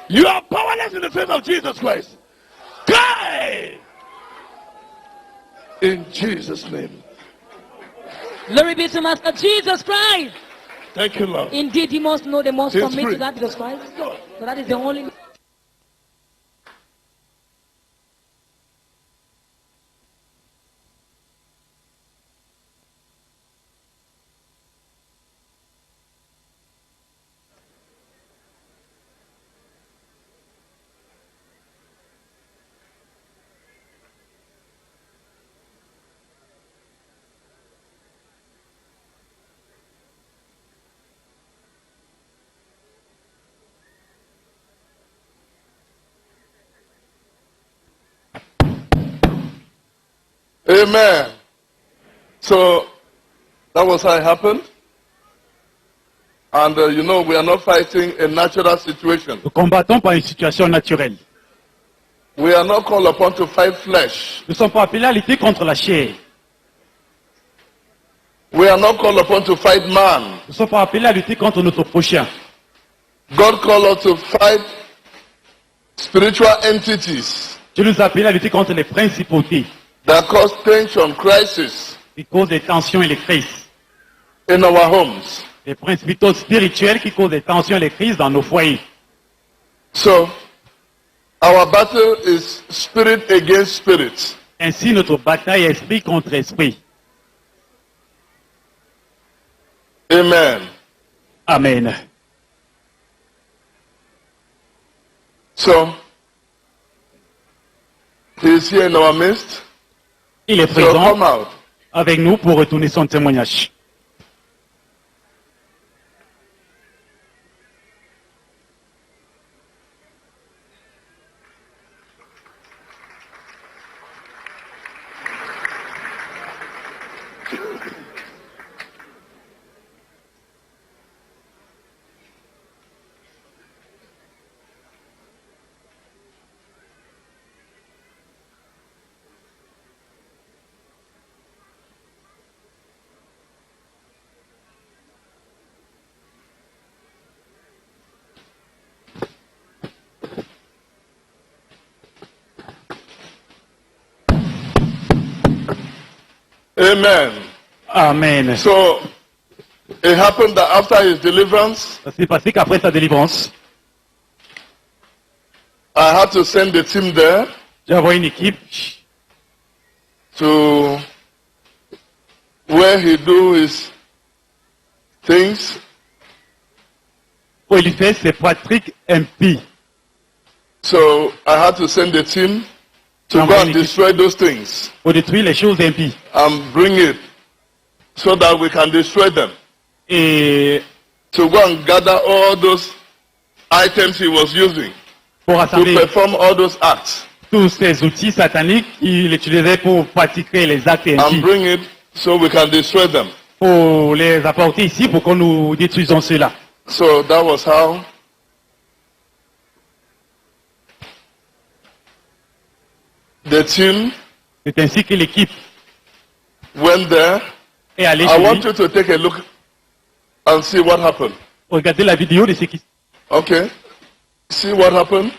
You are powerless in the face of Jesus Christ. Die! In Jesus' name. Glory be to Master Jesus Christ. Thank you, Lord. Indeed, he must know, they must He's commit free. to that Jesus Christ. So that is the only. Amen. So that was how it happened. And you know, we are not fighting a natural situation. Nous combattons par une situation naturelle. We are not called upon to fight flesh. Nous ne sommes pas appelés à lutter contre la chair. We are not called upon to fight man. Nous ne sommes pas appelés à lutter contre notre prochain. God called us to fight spiritual entities Dieu nous a appelés à lutter contre les principautés that cause tension, crisis qui causent des tensions et les crises. in our homes. Les principautés spirituelles qui causent des tensions et les crises dans nos foyers. So, our battle is spirit against spirit. Ainsi, notre bataille est esprit contre esprit. Amen. Amen. So, he is here in our midst. Il est So come présent out. avec nous pour retourner son témoignage. Amen. Amen. So, it happened that after his deliverance, Ça s'est passé qu'après sa délivrance, I had to send the team there j'ai envoyé une équipe to where he do his things. pour lui faire ses pratiques impies. So I had to send the team to go and destroy those things Pour détruire les choses impies. and bring it so that we can destroy them. Et To go and gather all those items he was using pour to rassembler perform all those acts tous ces outils sataniques qu'il utilisait pour pratiquer les actes and impies. bring it so we can destroy them. Pour les apporter ici pour que nous détruisons cela. So that was how the team C'est ainsi que l'équipe went there. est allée I chez want lui. you to take a look and see what happened. Regardez la vidéo de ce qui... Okay? See what happened?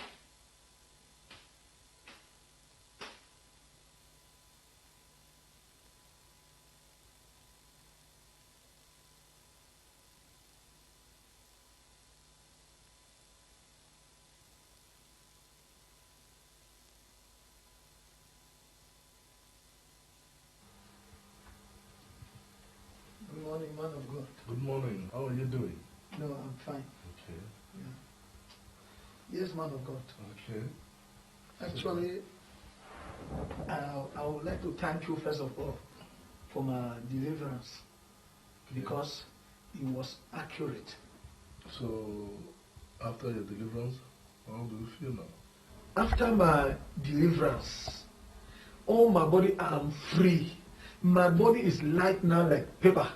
Good morning, man of God. Good morning. How are you doing? No, I'm fine. Okay. Yes, man of God. Okay. Actually, I would like to thank you first of all for my deliverance because it was accurate. So, after your deliverance, how do you feel now? After my deliverance, all my body I am free. My body is light now like paper.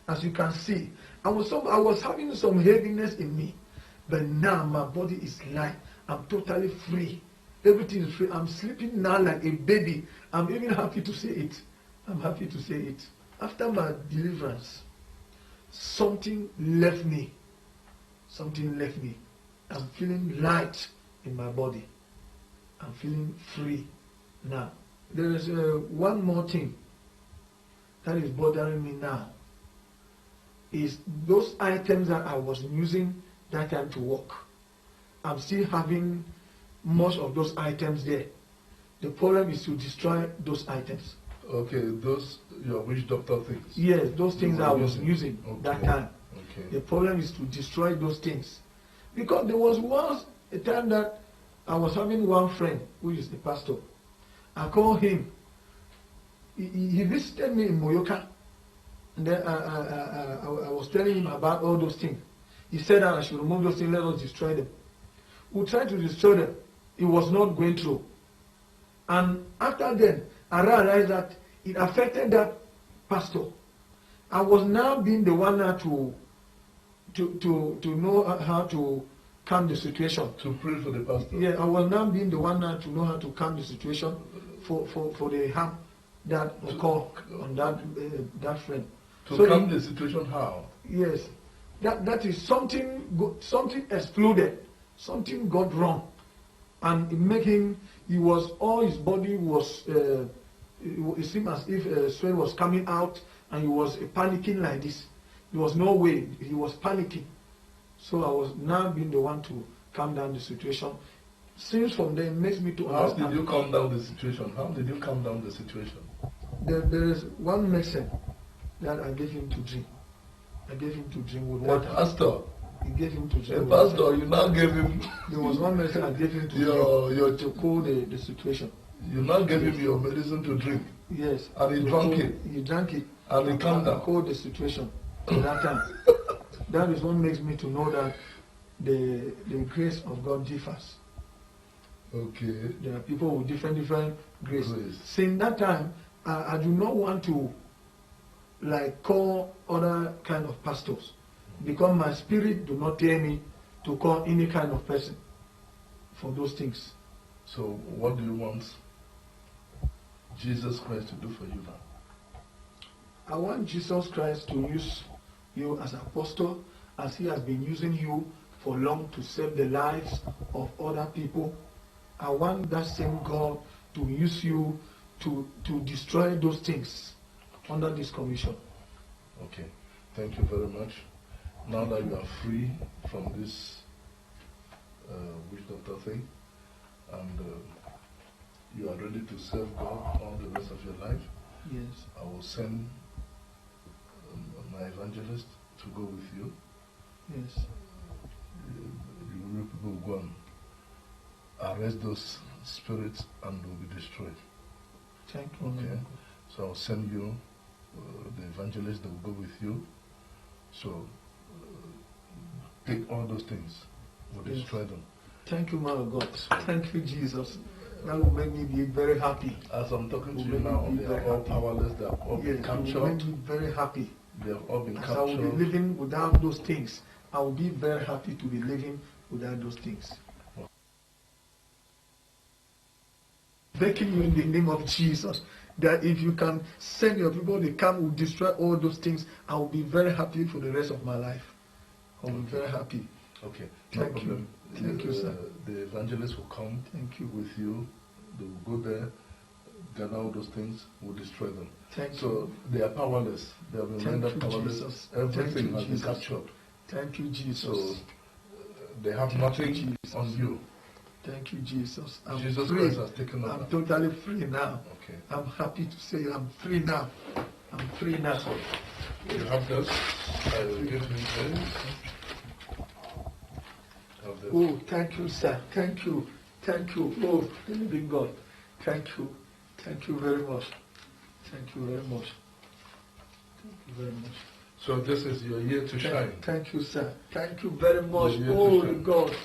As you can see, I was having some heaviness in me, but now my body is light. I'm totally free. Everything is free. I'm sleeping now like a baby. I'm even happy to say it. I'm happy to say it. After my deliverance, something left me. Something left me. I'm feeling light. in my body. I'm feeling free now. There is one more thing that is bothering me now. Is those items that I was using that time to work. I'm still having most of those items there. The problem is to destroy those items. Okay, those your witch doctor things. Yes, those things You I were was using. using that Okay. time. Okay. The problem is to destroy those things. Because there was once a time that I was having one friend who is the pastor. I called him. He visited me in Moyoka. And then I was telling him about all those things. He said that I should remove those things, let us destroy them. We tried to destroy them. It was not going through. And after then, I realized that it affected that pastor. I was now being the one now to know how to calm the situation. To pray for the pastor. Yeah, I was now being the one now to know how to calm the situation for the harm that occurred on that friend. To So calm the situation, how? Yes, that is something exploded, something got wrong, and it made him. All his body was. It seemed as if sweat was coming out, and he was panicking like this. There was no way he was panicking. So I was now being the one to calm down the situation. Since from then, it makes me to How understand. did you calm down the situation? How did you calm down the situation? There is one medicine that I gave him to drink. I gave him to drink with A water. pastor. He gave him to drink A with water. pastor, you now gave him There was one medicine I gave him to your to cool the situation. you now gave him your medicine to drink. Yes. And he To drank cool- it. He drank it. And he calmed down. Cool the situation at that time. That is what makes me to know that the grace of God differs. Okay. There are people with different grace. Grace. Since that time, I do not want to call other kind of pastors, because my spirit do not tell me to call any kind of person for those things. So what do you want Jesus Christ to do for you now? I want Jesus Christ to use you as apostle, as he has been using you for long to save the lives of other people. I want that same God to use you to destroy those things under this commission. Okay. Thank you very much. Now that you are free from this witch doctor thing, and you are ready to serve God all the rest of your life, Yes. I will send my evangelist to go with you. Yes. You people will go and arrest those spirits and will be destroyed. Thank you. Okay. So I'll send you the evangelist that will go with you. So take all those things, will Yes. destroy them. Thank you, man of God. Thank you, Jesus. That will make me be very happy. As I'm talking to Will you make now, me be they are very all happy. powerless, they have all Yes, been it will make captured. me very happy. They have all been As I will be captured. living without those things, I will be very happy to be living without those things. Begging you in the name of Jesus that if you can send your people, they come, will destroy all those things. I will be very happy for the rest of my life. I will be very happy. Okay, no Thank you. problem. Thank you, sir. The evangelist will come Thank you. with you. They will go there, gather all those things, will destroy them. Thank So you. they are powerless. They have been Thank rendered you, powerless. Jesus. Everything Thank you, has been Jesus. captured. Thank you, Jesus. So they have Thank nothing you, Jesus. on you. Thank you, Jesus. I'm Jesus free. Christ has taken I'm over. totally free now. Okay. I'm happy to say I'm free now. I'm free now. You have this. I will give you this. Have this. Oh, thank you, sir. Thank you. Thank you. Oh, living God. Thank you. Thank you very much. Thank you very much. Thank you very much. So this is your year to shine. Thank you, sir. Thank you very much. Your year to Oh, shine. God.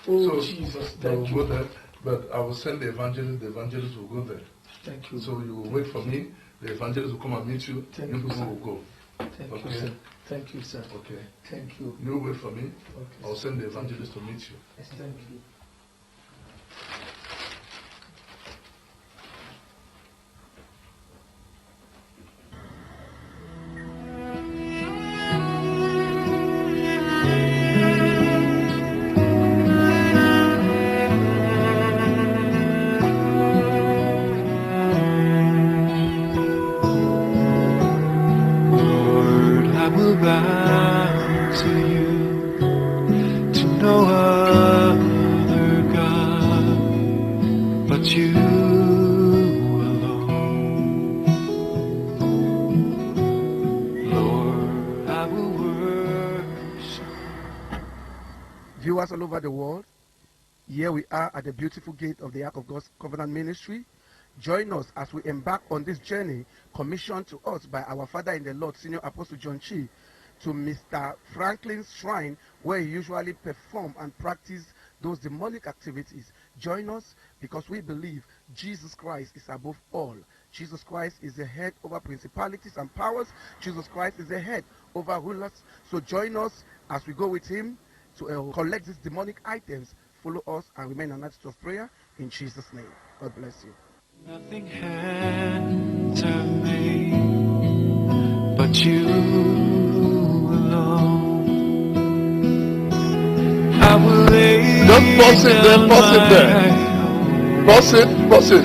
Oh, So Jesus. they will Thank go you. there, but I will send the evangelist. The evangelist will go there. Thank you. So you will wait for me. The evangelist will come and meet you. Thank You you, people sir. will go. Thank Okay. you, sir. Thank you, sir. Okay. Thank you. You wait for me. Okay, I'll sir. send the evangelist to meet you. Thank you. but you alone. Lord, I will worship. Viewers all over the world, here we are at the beautiful gate of the Ark of God's Covenant Ministry. Join us as we embark on this journey commissioned to us by our Father in the Lord, Senior Apostle John Chi, to Mr. Franklin's shrine, where he usually perform and practice those demonic activities. Join us because we believe Jesus Christ is above all. Jesus Christ is the head over principalities and powers. Jesus Christ is the head over rulers. So join us as we go with him to collect these demonic items. Follow us and remain an attitude of prayer in Jesus' name. God bless you. Nothing hands have made but you alone. I will lay Just pause it there, pause it there. Pause it, pause it.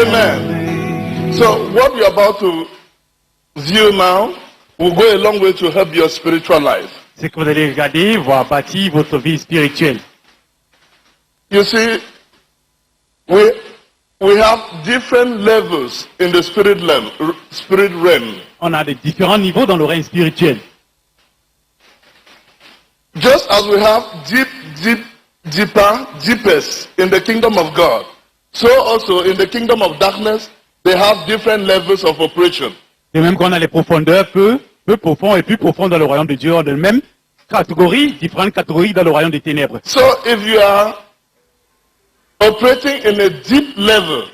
Amen. So what you're about to view now will go a long way to help your spiritual life. Ce que vous allez regarder va bâtir votre vie spirituelle. You see, we have different levels in the spirit realm. On a des différents niveaux dans le règne spirituel. Just as we have deepest in the kingdom of God, so also in the kingdom of darkness, they have different levels of operation. De même qu'on a les profondeurs peu profonds et plus profonds dans le royaume de Dieu, de même catégories, différentes catégories dans le royaume des ténèbres. So if you are operating in a deep level,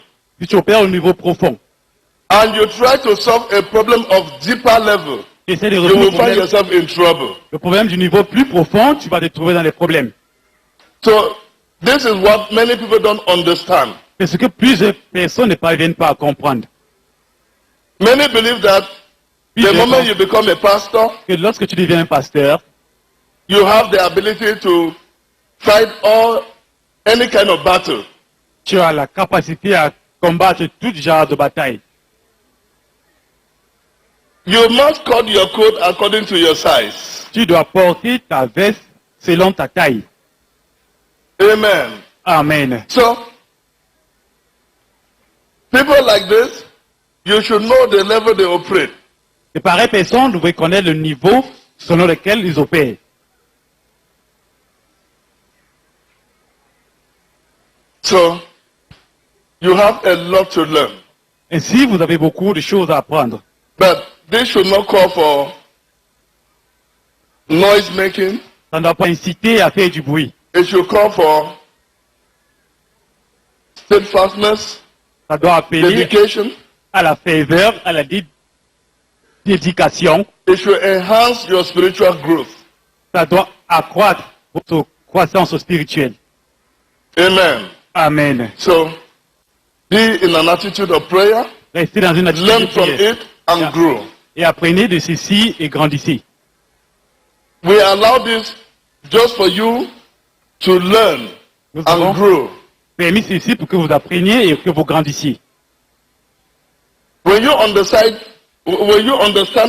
Si tu opères au niveau profond, and you try to solve a problem of deeper level, tu essaies de you résoudre will find yourself in trouble. le problème du niveau plus profond, tu vas te trouver dans les problèmes. So this is what many people don't understand. C'est ce que plusieurs personnes ne parviennent pas à comprendre. Many believe that the Plusieurs moment pensent you become a pastor, que lorsque tu deviens un pasteur, you have the ability to fight any kind of battle. tu as la capacité à combattre tout genre de bataille. You must cut your coat according to your size. Tu dois porter ta veste selon ta taille. Amen. Amen. So, people like this, you should know the level they operate. Et pareilles personnes devraient connaître le niveau selon lequel ils opèrent. So, you have a lot to learn. Ainsi, vous avez beaucoup de choses à apprendre. But this should not call for noise making. Ça ne doit pas inciter à faire du bruit. It should call for steadfastness, Ça doit appeler dedication. à la ferveur, à la dédication. It should enhance your spiritual growth. Ça doit accroître votre croissance spirituelle. Amen. Amen. So, be in an attitude of prayer, Restez dans une attitude de learn from prière. it, and grow. Et apprenez de ceci et grandissez. We allow this just for you to learn Nous and avons grow. permis ceci pour que vous appreniez et que vous grandissiez. When you understand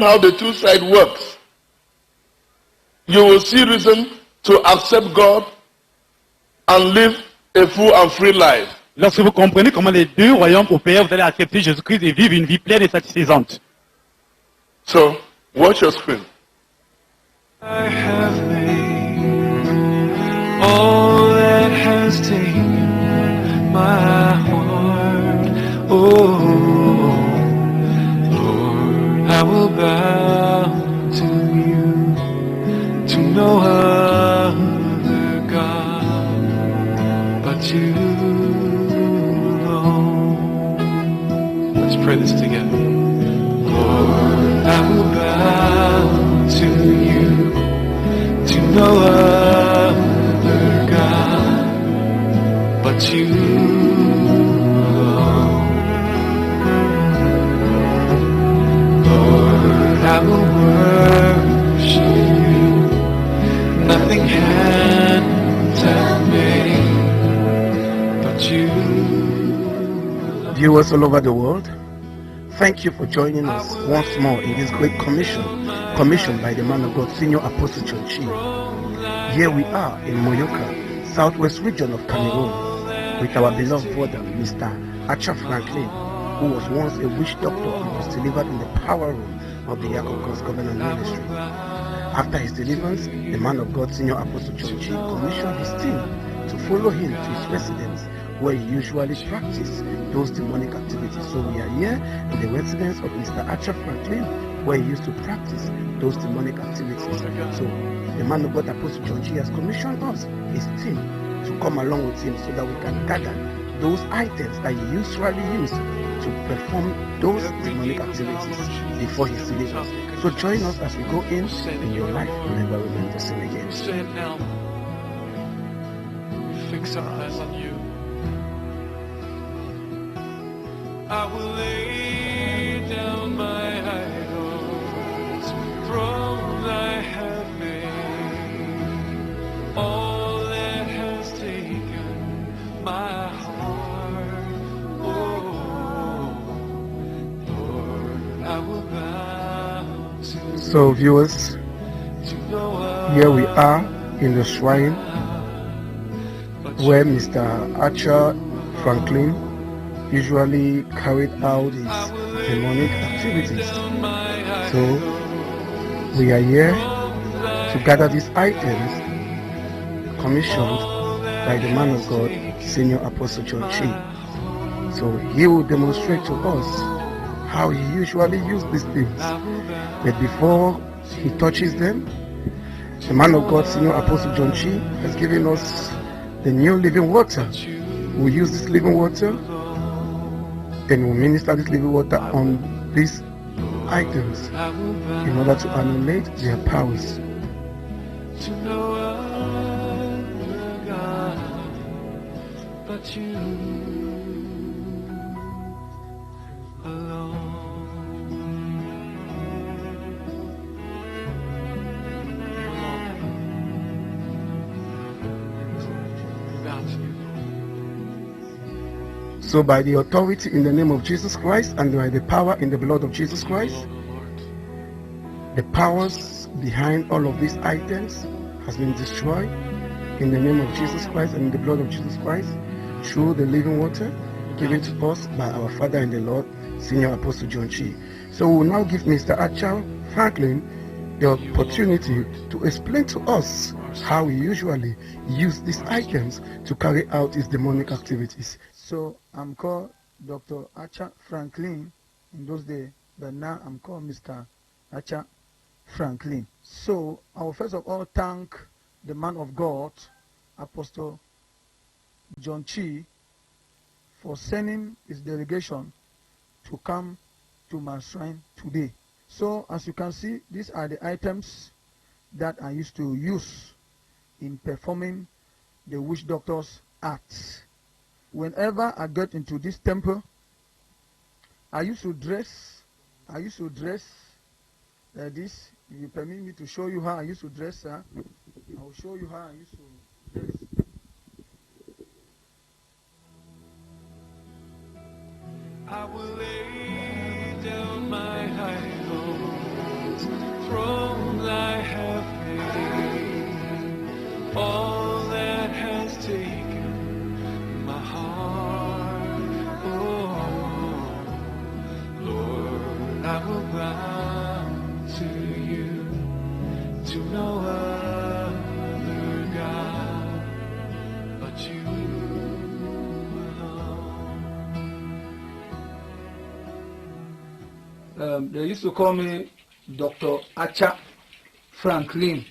how the two sides works, you will see reason to accept God and live a full and free life. Lorsque vous comprenez comment les deux royaumes opèrent, vous allez accepter Jésus-Christ et vivre une vie pleine et satisfaisante. So, watch your screen. I have made all that has taken my heart. Oh, Lord, I will bow to you, to no other God but you alone. Let's pray this together. Lord, I will bow to you, to no other God but you alone. Lord, I will worship you. Nothing hands have made but you. Viewers all over the world, thank you for joining us once more in this great commissioned by the man of God, Senior Apostle John Chi. Here we are in Moyoka, southwest region of Cameroon. with our beloved brother, Mr. Archer Franklin, who was once a witch doctor and was delivered in the power room of the Ark of God's Covenant Ministry. After his deliverance, the man of God, Senior Apostle John Chi, commissioned his team to follow him to his residence, where he usually practiced those demonic activities. So we are here in the residence of Mr. Archer Franklin, where he used to practice those demonic activities. So the man of God, Apostle John Chi, has commissioned us, his team, to come along with him so that we can gather those items that he usually used to perform those demonic activities before his deliverance. So join us as we go in, and your life will never remain the same again. Say it now. Fix our eyes on you. I will lay down my idols, throne I have made, all that has taken my heart. Oh, Lord, I will bow to So viewers, no other here we are in the shrine but where Mr. Archer Franklin usually carried out his demonic activities. So we are here to gather these items commissioned by the man of God, Senior Apostle John Chi. So he will demonstrate to us how he usually used these things. But before he touches them, the man of God, Senior Apostle John Chi, has given us the new living water. We'll use this living water and we'll minister this living water on these items in order to annihilate their powers. to no other God but you alone. Bow to you, Lord. So by the authority in the name of Jesus Christ and by the power in the blood of Jesus Christ, Lord. the powers behind all of these items has been destroyed in the name of Jesus Christ and in the blood of Jesus Christ through the living water given to us by our Father in the Lord, Senior Apostle John Chi. So we will now give Mr. Archer Franklin the opportunity to explain to us how he usually uses these items to carry out his demonic activities. So I'm called Dr. Archer Franklin in those days, but now I'm called Mr. Archer Franklin. So I will first of all thank the man of God, Apostle John Chi, for sending his delegation to come to my shrine today. So as you can see, these are the items that I used to use in performing the witch doctor's acts. Whenever I get into this temple, I used to dress like this. If you permit me to show you how I used to dress, I will show you how I used to dress. I will lay down my idols, thrones I have made, all that has taken my heart. Oh, Lord, I will bow to you, to no other God but you alone. They used to call me Dr. Archer Franklin.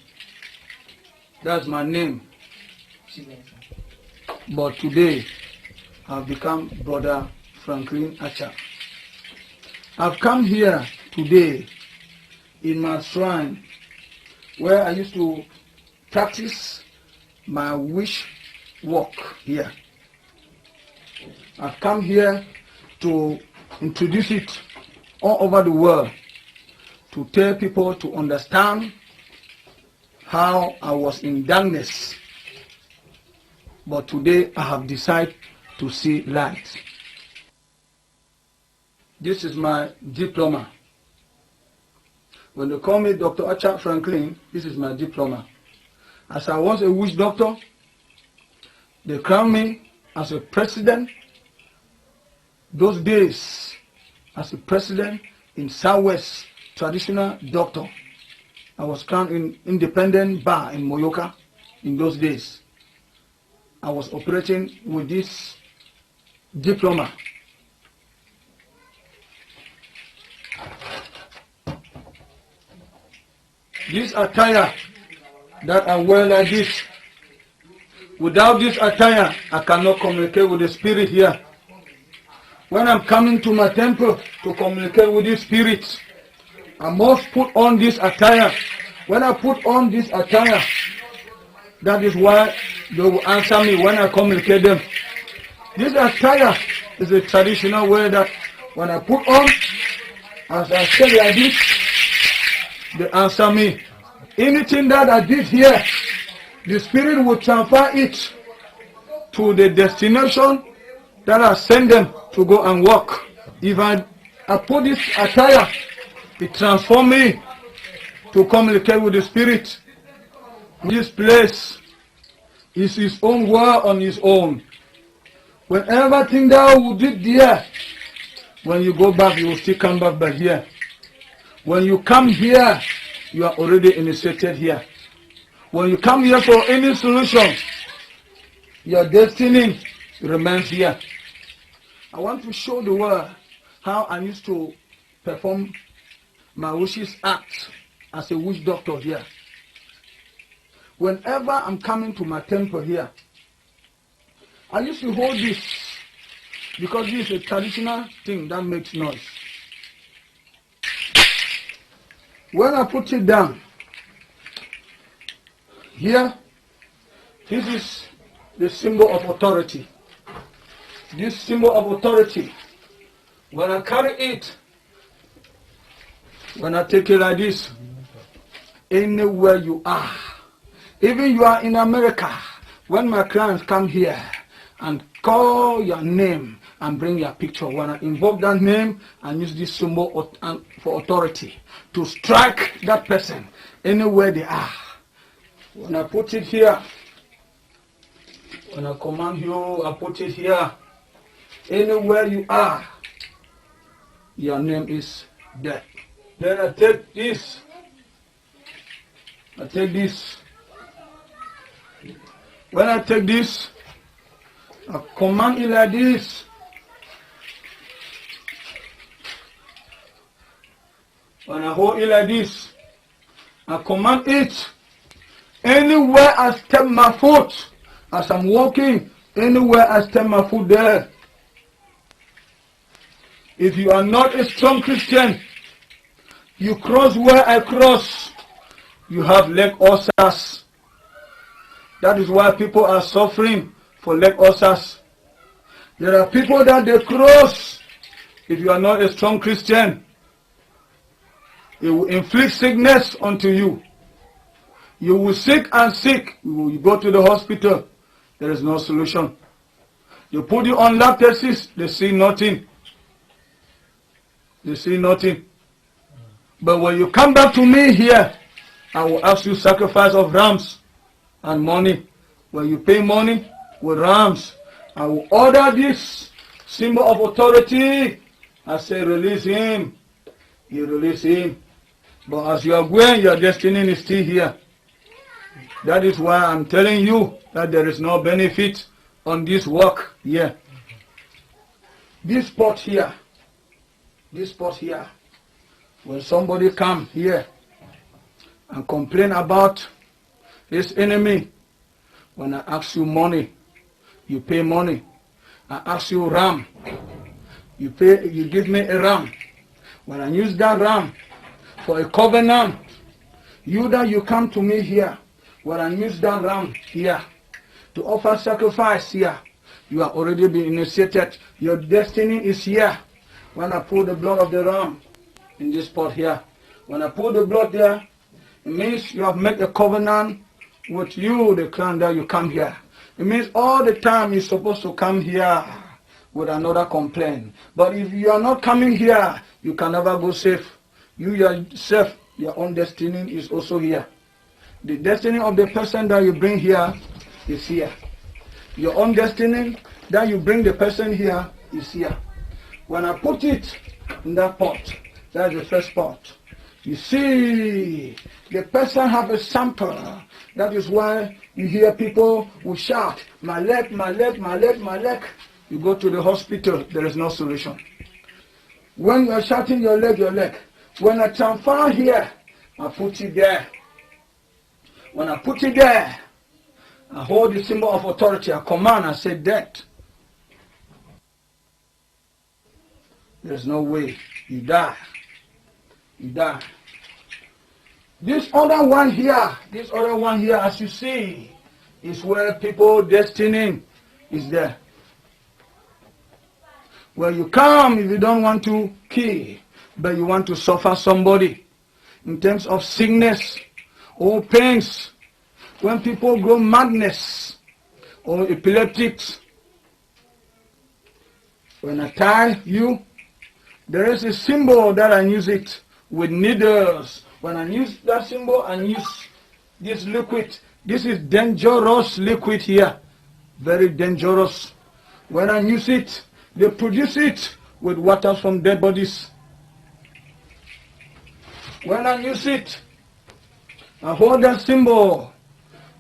That's my name. But today, I've become Brother Franklin Archer. I've come here today in my shrine where I used to practice my witch work here. I've come here to introduce it all over the world, to tell people to understand how I was in darkness, but today I have decided to see light. This is my diploma. When they call me Dr. Archer Franklin, this is my diploma. As I was a witch doctor, they crowned me as a president, those days, as a president in Southwest Traditional Doctor. I was crowned in Independent Bar in Moyoka in those days. I was operating with this diploma. This attire that I wear like this, without this attire, I cannot communicate with the spirit here. When I'm coming to my temple to communicate with the spirit, I must put on this attire. When I put on this attire, that is why they will answer me when I communicate them. This attire is a traditional way that when I put on, as I say like this, they answer me. Anything that I did here, the spirit will transfer it to the destination that I send them to go and work. If I put this attire, it transforms me to communicate with the spirit. This place is his own world on his own. When everything that you did there, when you go back, you will still come back here. When you come here, you are already initiated here. When you come here for any solution, your destiny remains here. I want to show the world how I used to perform my wishes act as a witch doctor here. Whenever I'm coming to my temple here, I used to hold this because this is a traditional thing that makes noise. When I put it down, here, this is the symbol of authority. This symbol of authority, when I carry it, when I take it like this, anywhere you are, even you are in America, when my clients come here and call your name and bring your picture, when I invoke that name and use this symbol for authority to strike that person anywhere they are. When I put it here, when I command you, I put it here. Anywhere you are, your name is there. Then I take this. I take this. When I take this, I command it like this. When I hold it like this, I command it. Anywhere I step my foot, as I'm walking, anywhere I step my foot there. If you are not a strong Christian, you cross where I cross, you have leg ulcers. That is why people are suffering for leg ulcers. There are people that they cross. If you are not a strong Christian, it will inflict sickness unto you. You will sick and sick. You go to the hospital. There is no solution. You put you on lab tests. They see nothing. They see nothing. But when you come back to me here, I will ask you sacrifice of rams and money. When you pay money with rams, I will order this symbol of authority. I say release him. You release him. But as you are going, your destiny is still here. That is why I'm telling you that there is no benefit on this work here. This spot here, when somebody come here and complain about his enemy, when I ask you money, you pay money. I ask you ram, you pay, you give me a ram. When I use that ram for a covenant, you come to me here. When I use that ram here to offer sacrifice here, you are already been initiated. Your destiny is here. When I pour the blood of the ram in this pot here, when I pour the blood there, it means you have made a covenant with you, the clan that you come here. It means all the time you're supposed to come here with another complaint. But if you are not coming here, you can never go safe. You yourself, your own destiny is also here. The destiny of the person that you bring here is here. Your own destiny Then you bring the person here, is here. When I put it in that pot, that's the first pot. You see, the person have a sample. That is why you hear people who shout, my leg, my leg, my leg, my leg. You go to the hospital, there is no solution. When you are shouting your leg, your leg. When I transfer here, I put it there. When I put it there, I hold the symbol of authority. I command, I say death. There's no way. You die. You die. This other one here, as you see, is where people destiny is there. Where you come if you don't want to kill, but you want to suffer somebody in terms of sickness or pains. When people go madness or epileptics, when I tie you, there is a symbol that I use it with needles. When I use that symbol, I use this liquid. This is dangerous liquid here. Very dangerous. When I use it, they produce it with water from dead bodies. When I use it, I hold that symbol.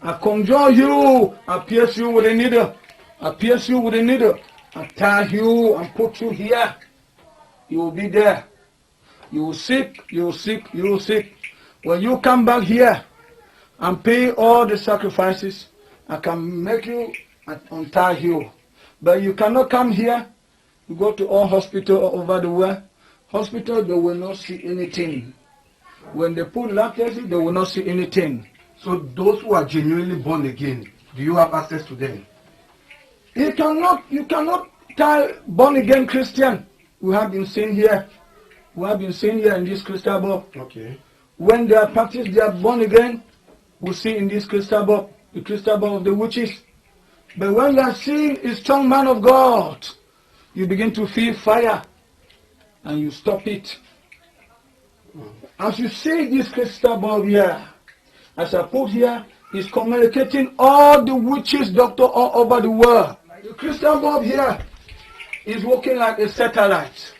I conjure you. I pierce you with a needle. I pierce you with a needle. I tie you and put you here. You will be there. You will sick, you will sick, you will sick. When you come back here and pay all the sacrifices, I can make you untie you. But you cannot come here. You go to all hospitals all over the world. Hospital, they will not see anything. When they put lab tests, they will not see anything. So those who are genuinely born again, do you have access to them? You cannot tie born again Christian. We have been seeing here. We have been seeing here in this crystal ball. Okay. When they are practiced, they are born again. We see in this crystal ball, the crystal ball of the witches. But when you are seeing a strong man of God, you begin to feel fire and you stop it. As you see this crystal ball here, as I put here, is communicating all the witches doctor all over the world. The crystal ball here is working like a satellite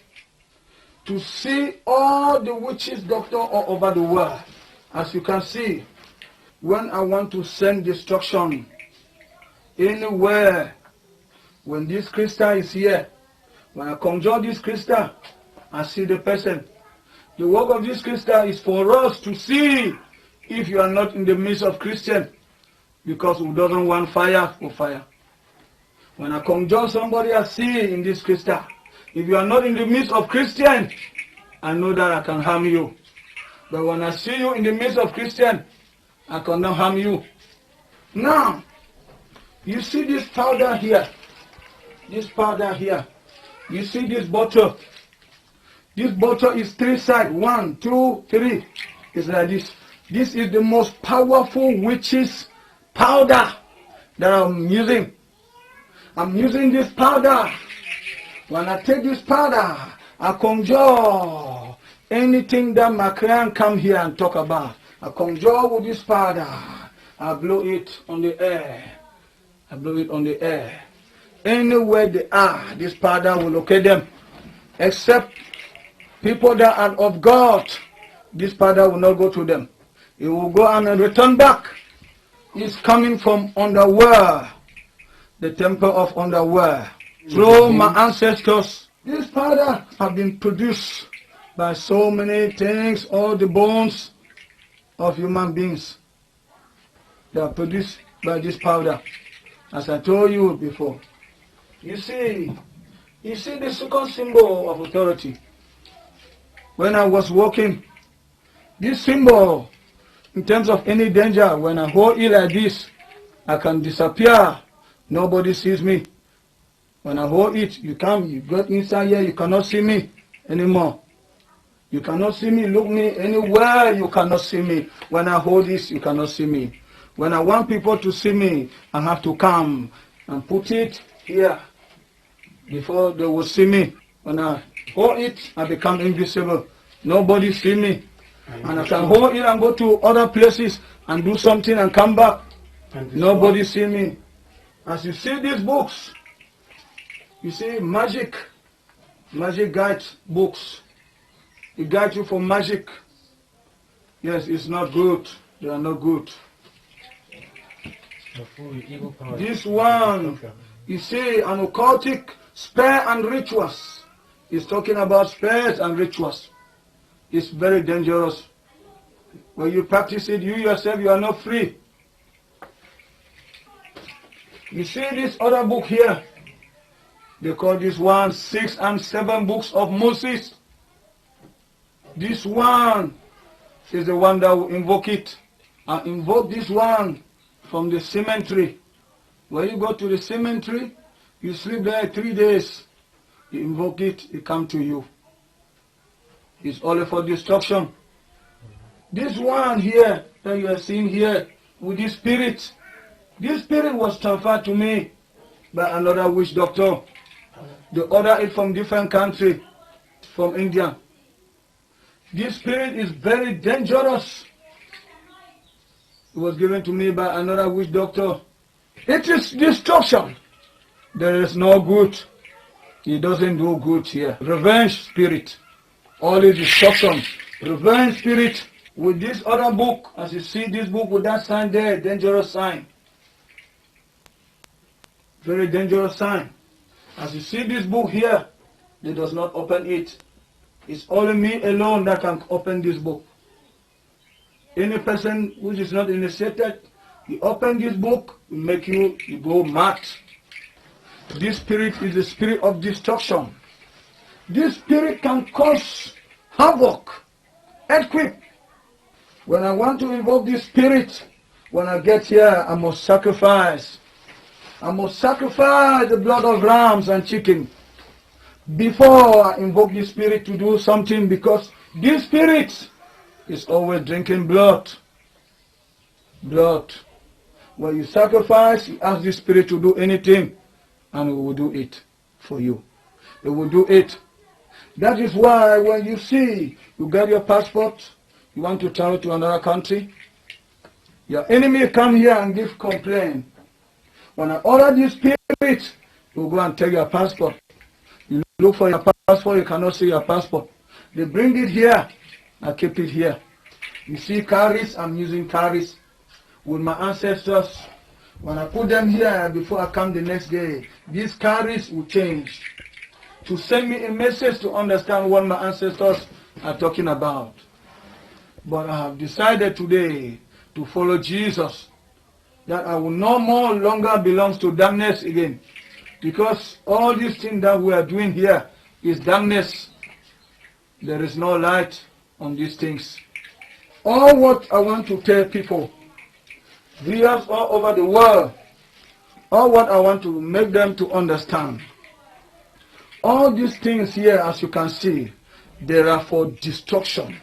to see all the witches doctor all over the world. As you can see, when I want to send destruction anywhere, when this crystal is here, when I conjure this crystal, I see the person. The work of this crystal is for us to see if you are not in the midst of Christian, because who doesn't want fire for fire. When I conjure somebody, I see in this crystal. If you are not in the midst of Christian, I know that I can harm you. But when I see you in the midst of Christian, I cannot harm you. Now, you see this powder here. This powder here. You see this bottle. This bottle is 3 sides. 1, 2, 3. It's like this. This is the most powerful witches powder that I'm using. I'm using this powder. When I take this powder, I conjure anything that my client come here and talk about. I conjure with this powder. I blow it on the air. I blow it on the air. Anywhere they are, this powder will locate them. Except people that are of God, this powder will not go to them. It will go and return back. It's coming from underworld, the temple of underworld. Through my ancestors, this powder have been produced by so many things, all the bones of human beings. They are produced by this powder, as I told you before. You see the second symbol of authority. When I was walking, this symbol, in terms of any danger, when I hold it like this, I can disappear. Nobody sees me. When I hold it, you get inside here, you cannot see me anymore. You cannot see me, look me anywhere, you cannot see me. When I hold this, you cannot see me. When I want people to see me, I have to come and put it here before they will see me. When I hold it, I become invisible. Nobody see me. And I can hold it and go to other places and do something and come back. Nobody see me. As you see these books, You see, magic guide books. It guides you for magic. Yes, it's not good. They are not good. This one, you see, an occultic spell and rituals. It's talking about spells and rituals. It's very dangerous. When you practice it, you yourself, you are not free. You see this other book here? They call this one 6 and 7 books of Moses. This one is the one that will invoke it. And invoke this one from the cemetery. When you go to the cemetery, you sleep there 3 days. You invoke it, it comes to you. It's only for destruction. This one here that you are seeing here with this spirit was transferred to me by another witch doctor. They ordered it from different country, from India. This spirit is very dangerous. It was given to me by another witch doctor. It is destruction. There is no good. He doesn't do good here. Revenge spirit. All is destruction. Revenge spirit. With this other book, as you see this book with that sign there, dangerous sign. Very dangerous sign. As you see this book here, they does not open it. It's only me alone that can open this book. Any person which is not initiated, you open this book, it make you go mad. This spirit is the spirit of destruction. This spirit can cause havoc, earthquake. When I want to invoke this spirit, when I get here, I must sacrifice. I must sacrifice the blood of rams and chicken before I invoke this spirit to do something, because this spirit is always drinking blood. Blood. When you sacrifice, you ask this spirit to do anything, and it will do it for you. It will do it. That is why when you see, you get your passport, you want to travel to another country, your enemy come here and give complaint. When I order this spirit, you go and take your passport. You look for your passport, you cannot see your passport. They bring it here, I keep it here. You see carries, I'm using carries with my ancestors. When I put them here before I come the next day, these carries will change. To send me a message to understand what my ancestors are talking about. But I have decided today to follow Jesus, that I will no more longer belong to darkness again. Because all these things that we are doing here is darkness. There is no light on these things. All what I want to tell people, viewers all over the world, all what I want to make them to understand, all these things here, as you can see, they are for destruction.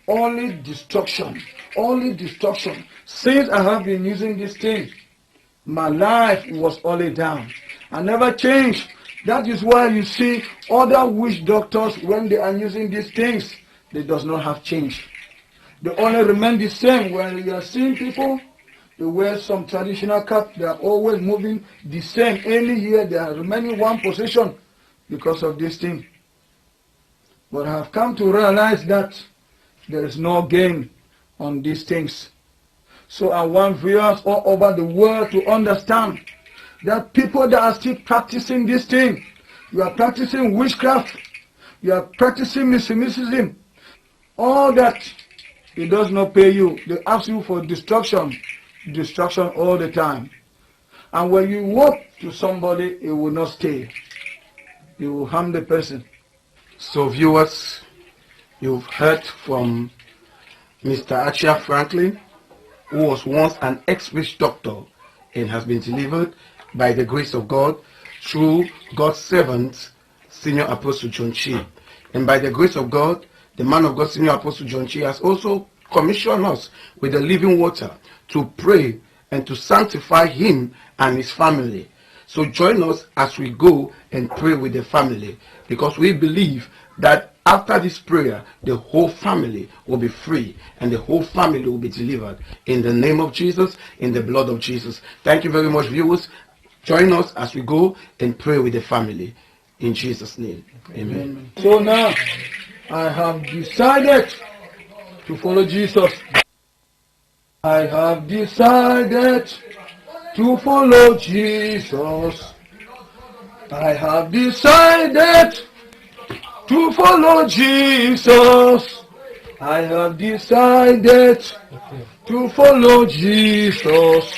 Only destruction. Only destruction. Since I have been using this thing, my life was only down. I never changed. That is why you see other witch doctors, when they are using these things, they does not have change. They only remain the same. When you are seeing people, they wear some traditional cap, they are always moving the same. Any year they are remaining one position because of this thing. But I have come to realize that there is no gain on these things. So I want viewers all over the world to understand that people that are still practicing this thing, you are practicing witchcraft, you are practicing mysticism, all that, it does not pay you. They ask you for destruction all the time. And when you walk to somebody, it will not stay. It will harm the person. So viewers, you've heard from Mr. Achia Franklin, who was once an ex-witch doctor and has been delivered by the grace of God through God's servant, Senior Apostle John Chi. And by the grace of God, the man of God, Senior Apostle John Chi, has also commissioned us with the living water to pray and to sanctify him and his family. So join us as we go and pray with the family, because we believe that after this prayer, the whole family will be free and the whole family will be delivered. In the name of Jesus, in the blood of Jesus. Thank you very much, viewers. Join us as we go and pray with the family. In Jesus' name, amen. So now, I have decided to follow Jesus. I have decided to follow Jesus. I have decided to follow Jesus. I have decided to follow Jesus.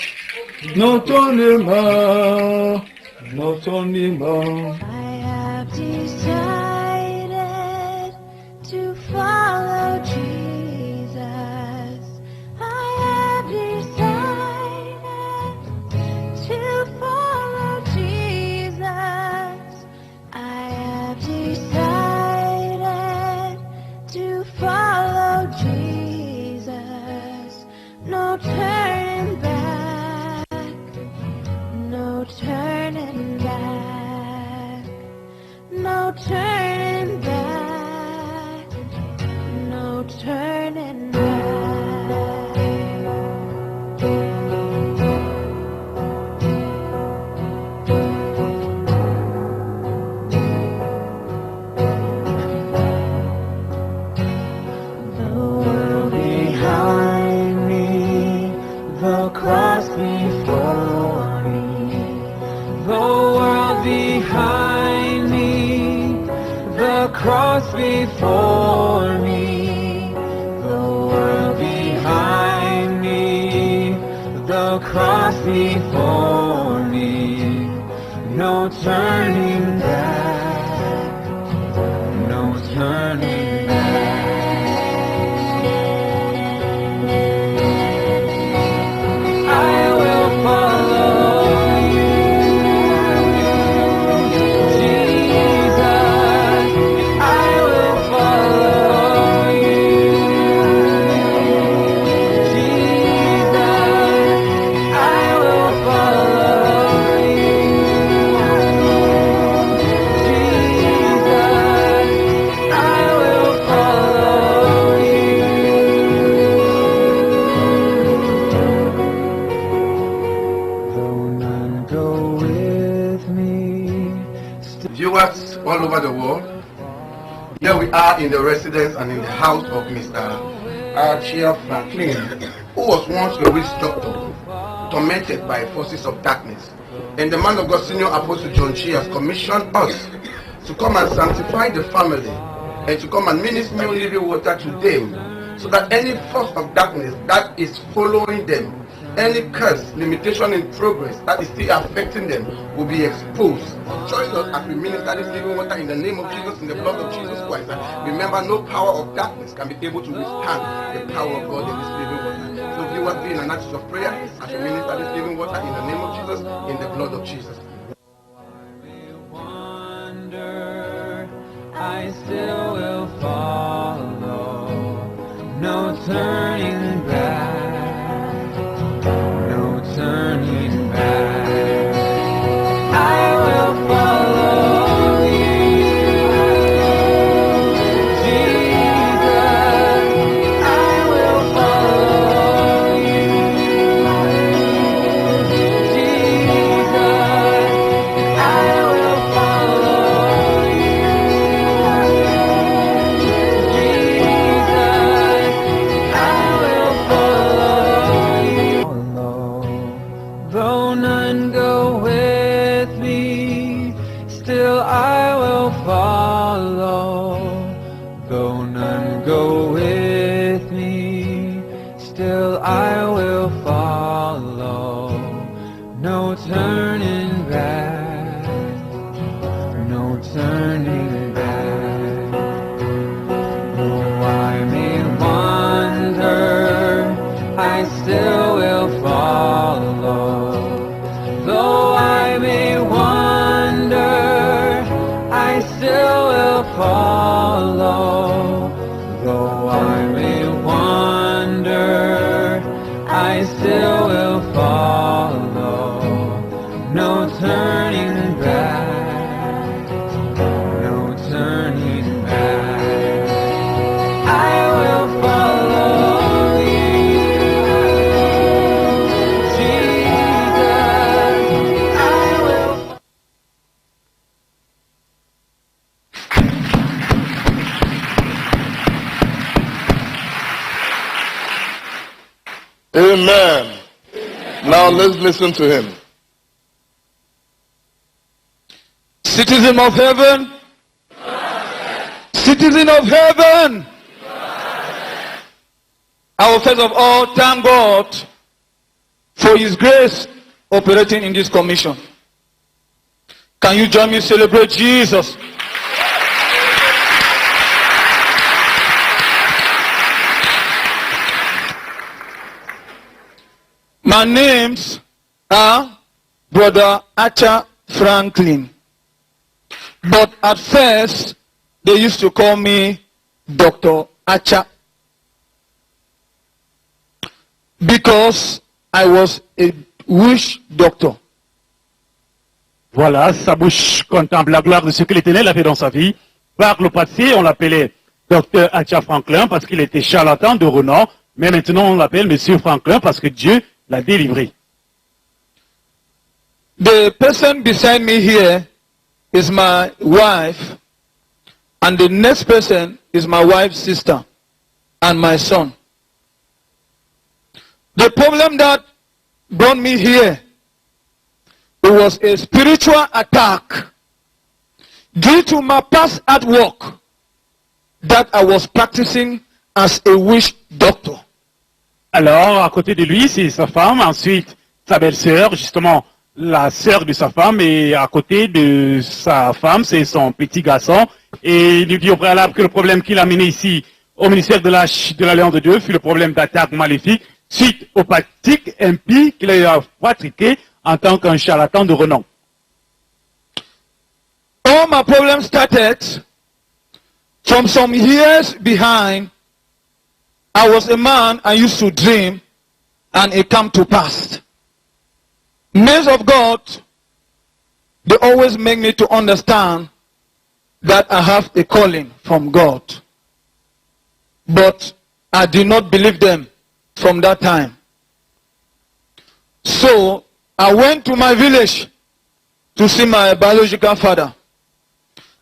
Not only man, not only man. I have decided to follow Jesus. I have decided to follow Jesus. I have decided to follow Jesus. No turning back. No turning back. No turning back. No turning The world behind me, the cross before me. The world behind me, the cross before me. The world behind me, the cross before me. No turning back, no turning back. I will follow you, Jesus. I will follow you, Jesus. I will follow you, Jesus. I will follow you. Though none go with me, Viewers all over the world, here we are in the residence and in the house of Mr. Archie Franklin, who was once a witch doctor, tormented by forces of darkness. And the man of God, Senior Apostle John Chi, has commissioned us to come and sanctify the family and to come and minister new living water to them, so that any force of darkness that is following them, any curse, limitation in progress that is still affecting them, will be exposed. Join us as we minister this living water in the name of Jesus, in the blood of Jesus Christ. And remember, no power of darkness can be able to withstand the power of God in this living water. So viewers, be in an attitude of prayer as we minister this living water in the name of Jesus, in the blood of Jesus. Wonder, I still will follow. No turning back, no turning back. I will follow you, Jesus. I will follow you, Jesus. I will follow you, Jesus. I Amen. Now let's listen to him. Citizen of heaven. Citizen of heaven. I will first of all thank God for his grace operating in this commission. Can you join me celebrate Jesus? My names are Brother Acha Franklin. But at first, they used to call me Dr. Acha. Because I was a witch doctor. Voilà, sa bouche contemple la gloire de ce que l'Éternel a fait dans sa vie. Par le passé, on l'appelait Dr. Acha Franklin parce qu'il était charlatan de renom. Mais maintenant, on l'appelle Monsieur Franklin parce que Dieu l'a délivré. The person beside me here is my wife, and the next person is my wife's sister and my son. The problem that brought me here, it was a spiritual attack due to my past artwork that I was practicing as a witch doctor. Alors, à côté de lui, c'est sa femme, ensuite sa belle-sœur, justement la sœur de sa femme, et à côté de sa femme, c'est son petit garçon. Et il lui dit au préalable que le problème qu'il a mené ici au ministère de l'Alliance de Dieu fut le problème d'attaque maléfique suite aux pratiques impies qu'il a pratiquées en tant qu'un charlatan de renom. All my problems started from some years behind. I was a man, I used to dream, and it came to pass. Men of God, they always make me to understand that I have a calling from God. But I did not believe them from that time. So I went to my village to see my biological father.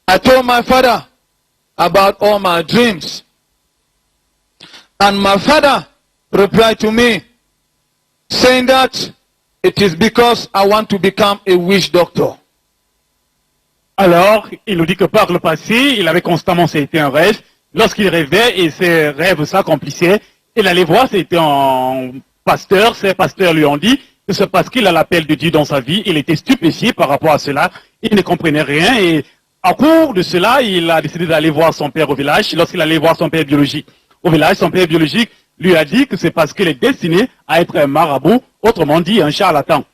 I told my father about all my dreams. And my father replied to me, saying that it is because I want to become a witch doctor. Alors, il nous dit que par le passé, il avait constamment, c'était un rêve. Lorsqu'il rêvait et ses rêves s'accomplissaient, il allait voir, c'était un pasteur. Ces pasteurs lui ont dit que c'est parce qu'il a l'appel de Dieu dans sa vie. Il était stupéfié par rapport à cela. Il ne comprenait rien et à court de cela, il a décidé d'aller voir son père au village. Lorsqu'il allait voir son père biologique au village, son père biologique lui a dit que c'est parce qu'il est destiné à être un marabout, autrement dit un charlatan.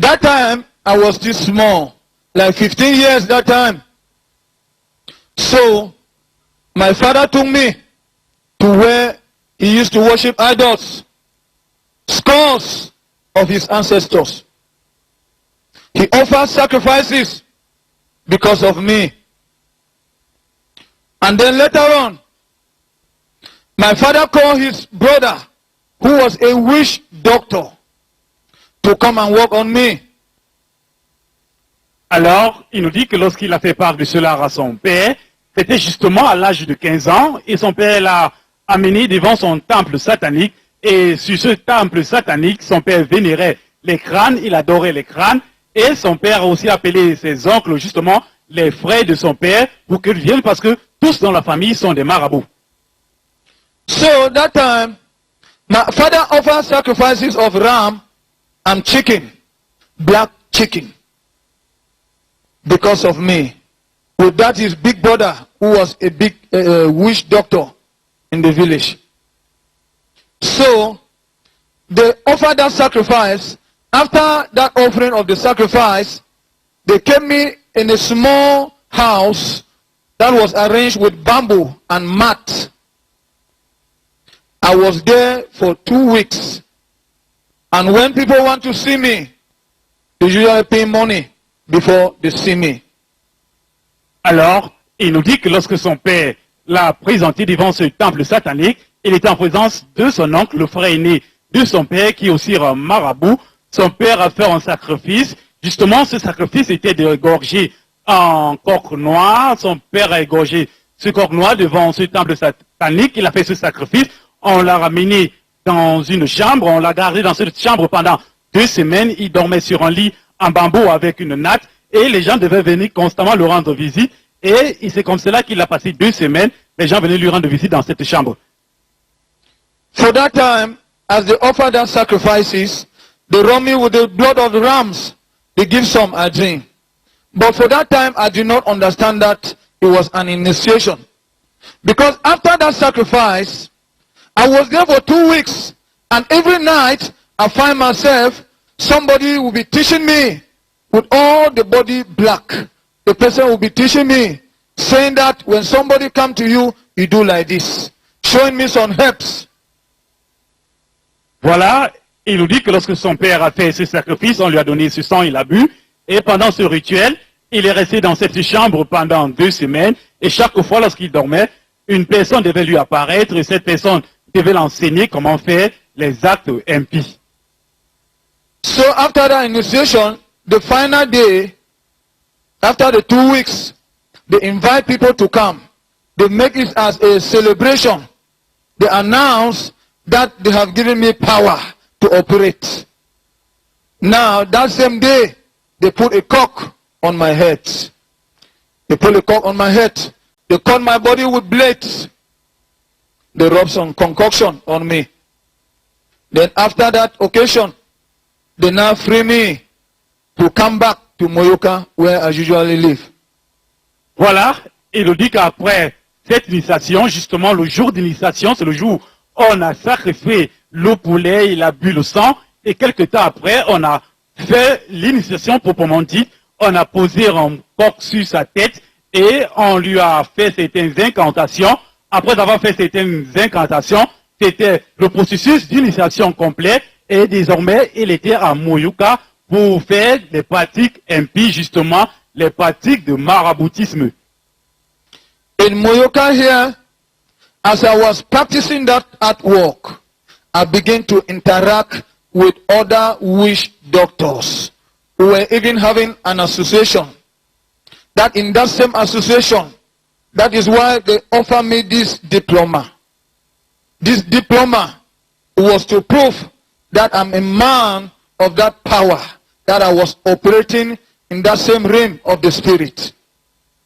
That time, I was still small, like 15 years that time. So, my father took me to where he used to worship idols, skulls of his ancestors. He offered sacrifices because of me. And then later on, my father called his brother, who was a witch doctor, to come and work on me. Alors, il nous dit que lorsqu'il a fait part de cela à son père, c'était justement à l'âge de 15 ans, et son père l'a amené devant son temple satanique, et sur ce temple satanique, son père vénérait les crânes, il adorait les crânes, et son père a aussi appelé ses oncles, justement, les frères de son père, pour qu'ils viennent, parce que tous dans la famille sont des marabouts. So that time, my father offered sacrifices of ram and chicken, black chicken, because of me. With that his big brother, who was a big witch doctor in the village. So, they offered that sacrifice. After that offering of the sacrifice, they kept me in a small house that was arranged with bamboo and mat. I was there for 2 weeks. And when people want to see me, they usually pay money before they see me. Alors, il nous dit que lorsque son père l'a présenté devant ce temple satanique, il était en présence de son oncle, le frère aîné de son père, qui est aussi un marabout. Son père a fait un sacrifice. Justement, ce sacrifice était d'égorger un coq noir. Son père a égorgé ce coq noir devant ce temple satanique. Il a fait ce sacrifice. On l'a ramené dans une chambre. On l'a gardé dans cette chambre pendant 2 semaines. Il dormait sur un lit en bambou avec une natte. Et les gens devaient venir constamment le rendre visite. Et c'est comme cela qu'il a passé 2 semaines. Les gens venaient lui rendre visite dans cette chambre. For that time, as they offer their sacrifices, they rub me with the blood of the rams. They give some, I drink. But for that time, I did not understand that it was an initiation. Because after that sacrifice, I was there for 2 weeks. And every night, I find myself, somebody will be teaching me with all the body black. The person will be teaching me, saying that when somebody come to you, you do like this. Showing me some herbs. Voilà, il nous dit que lorsque son père a fait ce sacrifice, on lui a donné ce sang, il a bu. Et pendant ce rituel, il est resté dans cette chambre pendant 2 semaines. Et chaque fois, lorsqu'il dormait, une personne devait lui apparaître et cette personne devait l'enseigner comment faire les actes impies. So after that initiation, the final day, after the 2 weeks, they invite people to come. They make it as a celebration. They announce that they have given me power to operate. Now, that same day, they put a cock on my head. They put a cock on my head. They cut my body with blades. They rub some concoction on me. Then after that occasion, they now free me to come back to Moyoka where I usually live. Voilà, il nous dit qu'après cette initiation, justement le jour d'initiation, c'est le jour où on a sacrifié le poulet, il a bu le sang, et quelque temps après, on a fait l'initiation proprement dit, on a posé un coq sur sa tête, et on lui a fait certaines incantations. Après avoir fait certaines incantations, c'était le processus d'initiation complet, et désormais, il était à Moyuka pour faire des pratiques impies, justement, les pratiques de maraboutisme. In Moyoka here, as I was practicing that artwork, I began to interact with other witch doctors who were even having an association. That in that same association, that is why they offer me this diploma. This diploma was to prove that I'm a man of that power, that I was operating in that same realm of the spirit.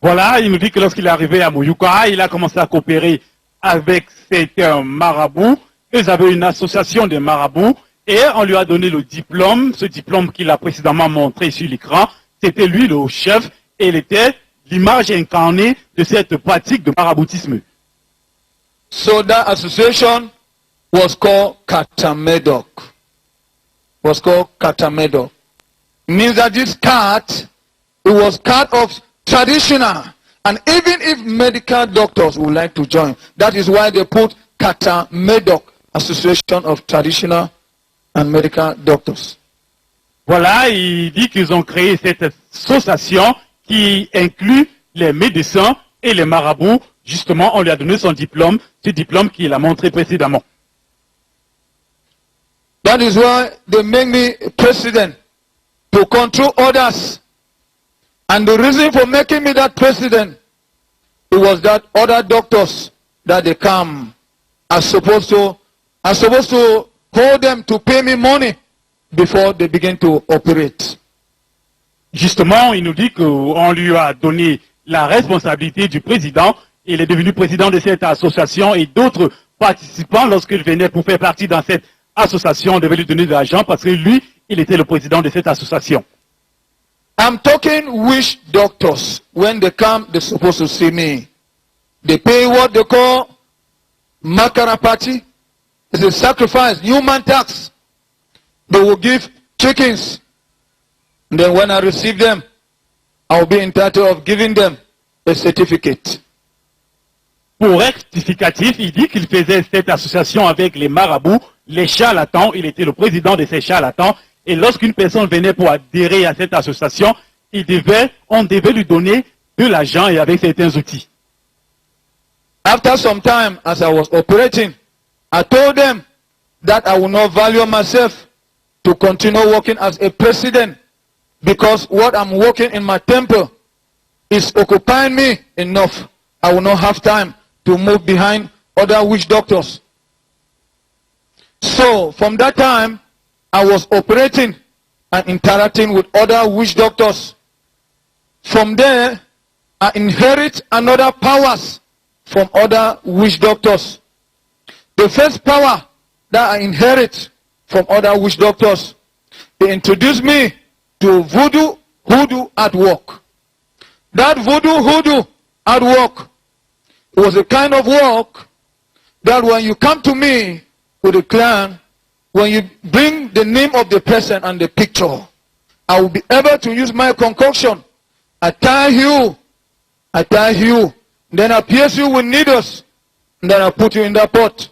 Voilà, il nous dit que lorsqu'il est arrivé à Moyuka, il a commencé à coopérer avec certains marabouts. Ils avaient une association de marabouts et on lui a donné le diplôme, ce diplôme qu'il a précédemment montré sur l'écran. C'était lui le chef et il était l'image incarnée de cette pratique de maraboutisme. So that association was called Katamedok. Was called Katamedok. Means that this cat, it was cat of traditional. And even if medical doctors would like to join, that is why they put Katamedok, Association of Traditional and Medical Doctors. Voilà, il dit qu'ils ont créé cette association qui inclut les médecins et les marabouts. Justement, on lui a donné son diplôme, ce diplôme qu'il a montré précédemment. That is why they make me president, to control others. And the reason for making me that president, it was that other doctors that they come are supposed to hold them to pay me money before they begin to operate. Justement, il nous dit qu'on lui a donné la responsabilité du président. Il est devenu président de cette association et d'autres participants, lorsqu'il venait pour faire partie dans cette association, devaient lui donner de l'argent parce que lui, il était le président de cette association. I'm talking witch doctors. When they come, they're supposed to see me. They pay what they call makarapati. It's a sacrifice, human tax. They will give chickens. And then when I receive them, I'll be entitled of giving them a certificate. Pour rectificatif, il dit qu'il faisait cette association avec les marabouts, les charlatans. Il était le président de ces charlatans. Et lorsqu'une personne venait pour adhérer à cette association, on devait lui donner de l'argent et avec certains outils. After some time, as I was operating, I told them that I will not value myself to continue working as a president because what I'm working in my temple is occupying me enough. I will not have time to move behind other witch doctors. So from that time, I was operating and interacting with other witch doctors. From there, I inherit another powers from other witch doctors. The first power that I inherit from other witch doctors, they introduced me to voodoo hoodoo at work. That voodoo hoodoo at work was a kind of work that when you come to me with a clan, when you bring the name of the person and the picture, I will be able to use my concoction. I tie you, then I pierce you with needles, and then I put you in the pot.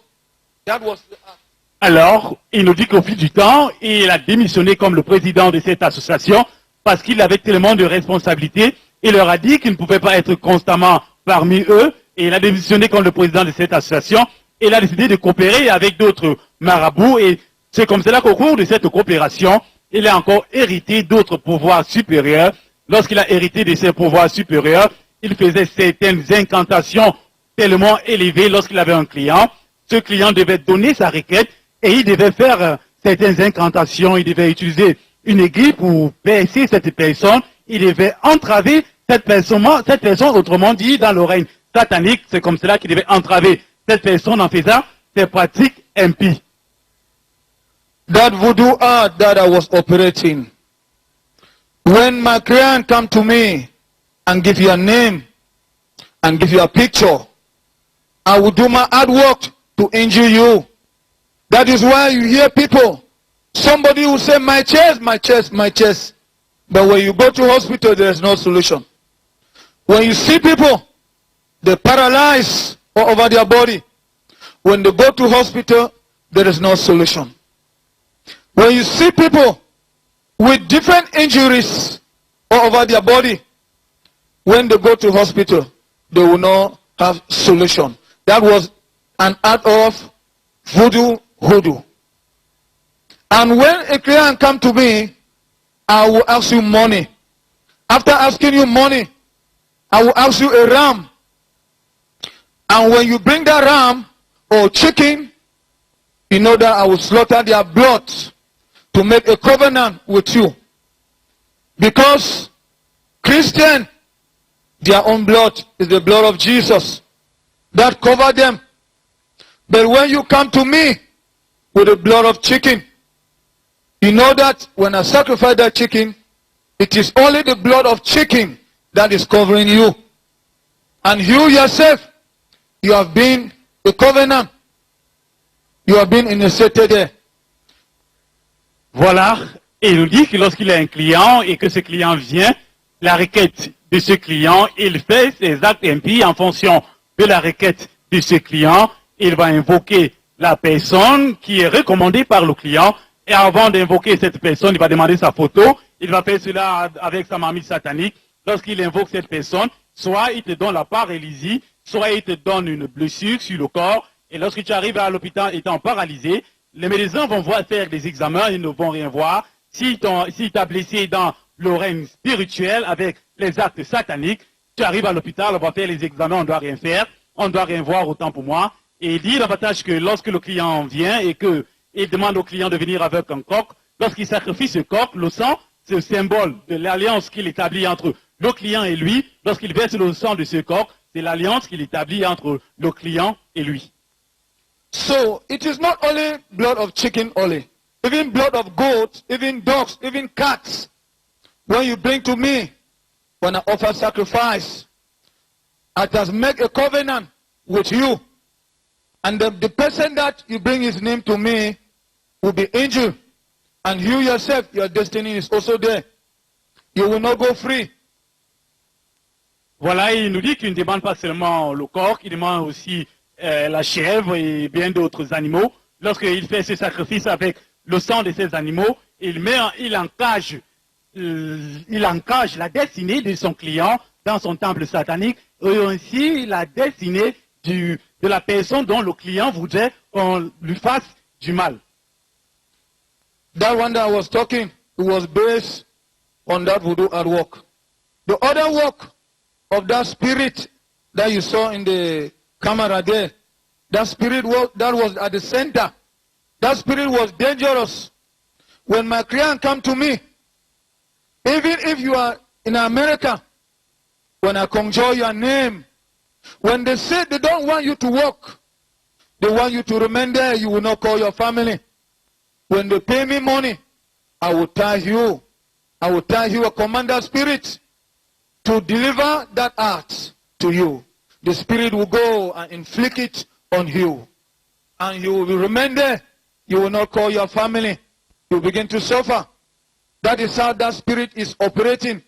That was the act. Alors, il nous dit qu'au fil du temps, il a démissionné comme le président de cette association parce qu'il avait tellement de responsabilités. Il leur a dit qu'il ne pouvait pas être constamment parmi eux et il a démissionné comme le président de cette association. Et il a décidé de coopérer avec d'autres marabouts et c'est comme cela qu'au cours de cette coopération, il a encore hérité d'autres pouvoirs supérieurs. Lorsqu'il a hérité de ces pouvoirs supérieurs, il faisait certaines incantations tellement élevées lorsqu'il avait un client. Ce client devait donner sa requête et il devait faire certaines incantations. Il devait utiliser une aiguille pour percer cette personne. Il devait entraver cette personne, autrement dit, dans l'oreille satanique. C'est comme cela qu'il devait entraver cette personne en faisant ses pratiques impies. That voodoo art that I was operating. When my client come to me and give you a name and give you a picture, I will do my hard work to injure you. That is why you hear people, somebody will say, my chest, my chest, my chest. But when you go to hospital, there is no solution. When you see people, they paralyze all over their body. When they go to hospital, there is no solution. When you see people with different injuries all over their body, when they go to hospital, they will not have solution. That was an act of voodoo hoodoo. And when a client come to me, I will ask you money. After asking you money, I will ask you a ram. And when you bring that ram or chicken, you know that I will slaughter their blood to make a covenant with you. Because Christian, their own blood is the blood of Jesus that cover them. But when you come to me with the blood of chicken, you know that when I sacrifice that chicken, it is only the blood of chicken that is covering you. And you yourself, you have been a covenant. You have been initiated there. Voilà, et il nous dit que lorsqu'il a un client et que ce client vient, la requête de ce client, il fait ses actes impies en fonction de la requête de ce client. Il va invoquer la personne qui est recommandée par le client. Et avant d'invoquer cette personne, il va demander sa photo. Il va faire cela avec sa mamie satanique. Lorsqu'il invoque cette personne, soit il te donne la paralysie, soit il te donne une blessure sur le corps. Et lorsque tu arrives à l'hôpital étant paralysé, les médecins vont voir faire des examens, ils ne vont rien voir. Si t'a blessé dans l'oreille spirituelle avec les actes sataniques, tu arrives à l'hôpital, on va faire les examens, on ne doit rien faire, on ne doit rien voir, autant pour moi. Et il dit davantage que lorsque le client vient et qu'il demande au client de venir avec un coq, lorsqu'il sacrifie ce coq, le sang, c'est le symbole de l'alliance qu'il établit entre le client et lui. Lorsqu'il verse le sang de ce coq, c'est l'alliance qu'il établit entre le client et lui. So, it is not only blood of chicken only. Even blood of goats, even dogs, even cats. When you bring to me, when I offer sacrifice, I just make a covenant with you. And the person that you bring his name to me will be injured. And you yourself, your destiny is also there. You will not go free. Voilà, il nous dit qu'il ne demande pas seulement le corps, il demande aussi la chèvre et bien d'autres animaux. Lorsqu'il fait ce sacrifice avec le sang de ces animaux, il encage la destinée de son client dans son temple satanique et aussi la destinée de la personne dont le client voudrait qu'on lui fasse du mal. That one that I was talking, it was based on that voodoo at work. The other work of that spirit that you saw in the camera there, that spirit work that was at the center, That spirit was dangerous. When my client come to me, even if you are in America, when I conjure your name, when they say they don't want you to work, they want you to remain there, you will not call your family. When they pay me money, I will tell you a commander spirit to deliver that act to you. The spirit will go and inflict it on you. And you will remain there. You will not call your family. You begin to suffer. That is how that spirit is operating.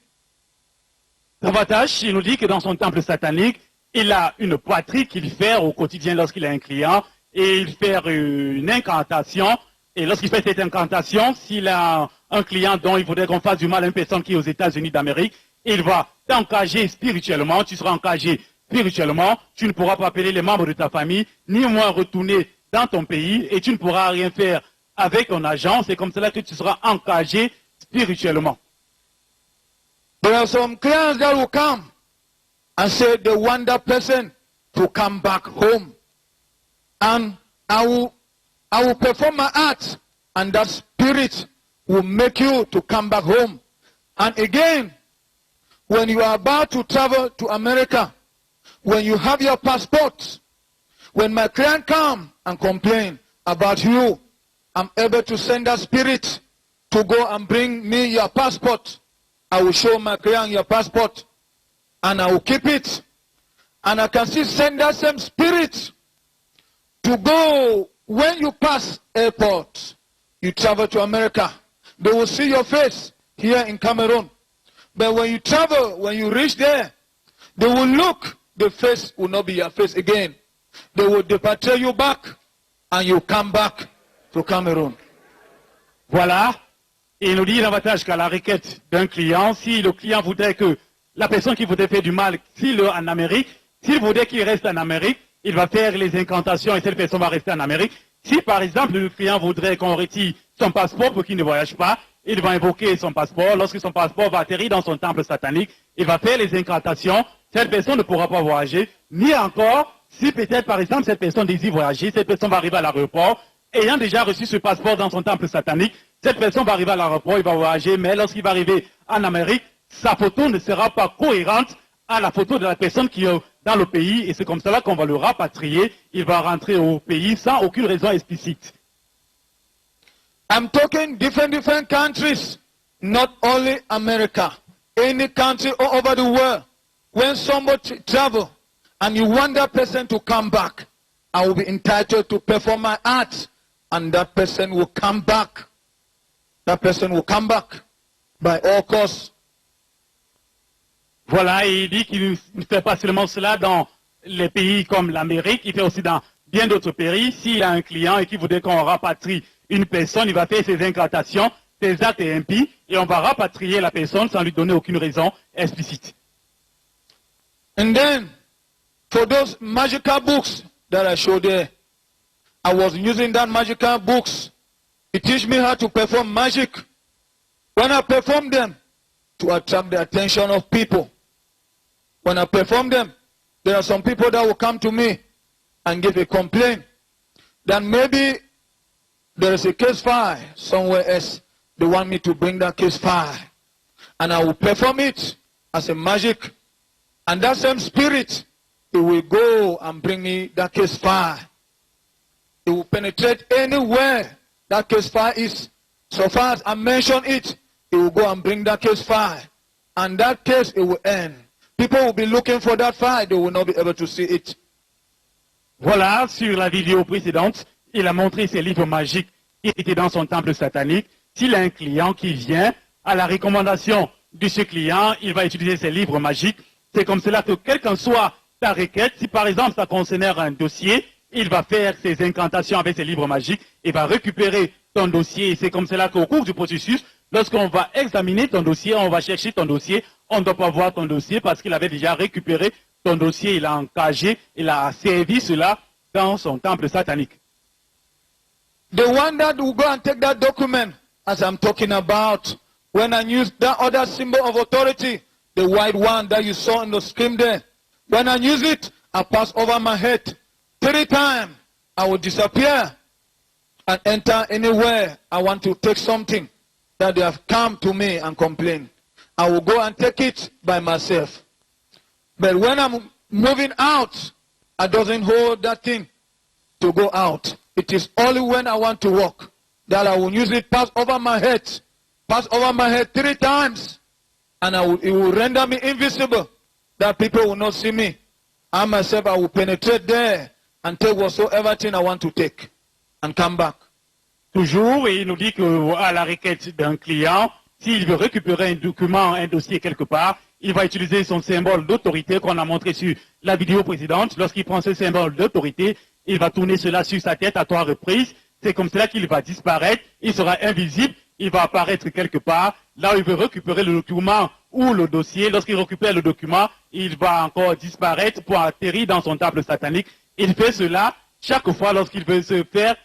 Davantage, il nous dit que dans son temple satanique, il a une poterie qu'il fait au quotidien lorsqu'il a un client et il fait une incantation. Et lorsqu'il fait cette incantation, s'il a un client dont il voudrait qu'on fasse du mal à une personne qui est aux États-Unis d'Amérique, il va t'engager spirituellement, tu seras engagé spirituellement, tu ne pourras pas appeler les membres de ta famille, ni moins retourner dans ton pays et tu ne pourras rien faire avec ton agent. C'est comme cela que tu seras engagé spirituellement. There are some clients that will come and say they want that person to come back home. And I will perform my act and that spirit will make you to come back home. And again, when you are about to travel to America, when you have your passport, when my client come and complain about you, I'm able to send that spirit to go and bring me your passport. I will show my client your passport and I will keep it. And I can still send that same spirit to go when you pass airport, you travel to America. They will see your face here in Cameroon. But when you travel, when you reach there, they will look, the face will not be your face again. They will depart you back and you come back to Cameroon. Voilà. Et il nous dit davantage qu'à la requête d'un client, si le client voudrait que la personne qui voudrait faire du mal, s'il est en Amérique, s'il voudrait qu'il reste en Amérique, il va faire les incantations et cette personne va rester en Amérique. Si par exemple le client voudrait qu'on retire son passeport pour qu'il ne voyage pas, il va invoquer son passeport. Lorsque son passeport va atterrir dans son temple satanique, il va faire les incantations. Cette personne ne pourra pas voyager. Ni encore, si peut-être par exemple cette personne désire voyager, cette personne va arriver à l'aéroport, ayant déjà reçu ce passeport dans son temple satanique, cette personne va arriver à l'aéroport, il va voyager, mais lorsqu'il va arriver en Amérique, sa photo ne sera pas cohérente à la photo de la personne qui est dans le pays, et c'est comme cela qu'on va le rapatrier. Il va rentrer au pays sans aucune raison explicite. I'm talking different countries, not only America. Any country all over the world. When somebody travel and you want that person to come back, I will be entitled to perform my act, and that person will come back. That person will come back by all costs. Voilà, et il dit qu'il ne fait pas seulement cela dans les pays comme l'Amérique, il fait aussi dans bien d'autres pays. S'il a un client et qu'il voudrait qu'on rapatrie une personne, il va faire ses incantations, ses actes impies, et on va rapatrier la personne sans lui donner aucune raison explicite. And then, for those magical books that I showed there, I was using that magical books. It teach me how to perform magic. When I perform them, to attract the attention of people. When I perform them, there are some people that will come to me and give a complaint that maybe there is a case file somewhere else. They want me to bring that case file. And I will perform it as a magic. And that same spirit, it will go and bring me that case file. It will penetrate anywhere that case file is. So far as I mention it, it will go and bring that case file. And that case, it will end. People will be looking for that file. They will not be able to see it. Voilà, sur la vidéo précédente, il a montré ses livres magiques qui étaient dans son temple satanique. S'il a un client qui vient, à la recommandation de ce client, il va utiliser ses livres magiques. C'est comme cela que, quelle qu'en soit ta requête, si par exemple ça concernait un dossier, il va faire ses incantations avec ses livres magiques et va récupérer ton dossier. Et c'est comme cela qu'au cours du processus, lorsqu'on va examiner ton dossier, on va chercher ton dossier, on ne doit pas voir ton dossier parce qu'il avait déjà récupéré ton dossier, il a engagé, il a servi cela dans son temple satanique. The one that will go and take that document, as I'm talking about, when I use that other symbol of authority, the white one that you saw on the screen there, when I use it, I pass over my head. 3 times, I will disappear. and enter anywhere I want to take something that they have come to me and complain. I will go and take it by myself. But when I'm moving out, I doesn't hold that thing to go out. It is only when I want to walk that I will usually pass over my head 3 times, and it will render me invisible, that people will not see me. I myself, I will penetrate there and take whatsoever thing I want to take and come back. Toujours, et il nous dit qu'à la requête d'un client, s'il veut récupérer un document, un dossier quelque part, il va utiliser son symbole d'autorité qu'on a montré sur la vidéo précédente. Lorsqu'il prend ce symbole d'autorité, il va tourner cela sur sa tête à 3 reprises. C'est comme cela qu'il va disparaître, il sera invisible, il va apparaître quelque part. Là où il veut récupérer le document ou le dossier, lorsqu'il récupère le document, il va encore disparaître pour atterrir dans son temple satanique. Il fait cela chaque fois lorsqu'il veut se faire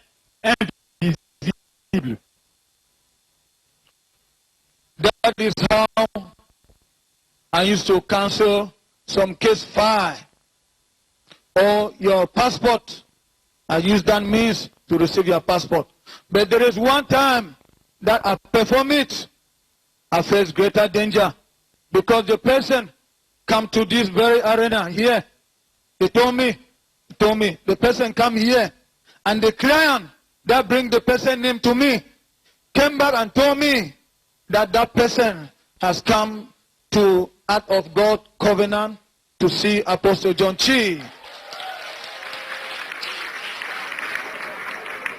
invisible. That is how I used to cancel some case file or your passport. I use that means to receive your passport. But there is one time that I perform it, I face greater danger because the person come to this very arena here. They told me, the person come here, and the client that bring the person name to me came back and told me that that person has come to Out of God Covenant to see Apostle John Chi.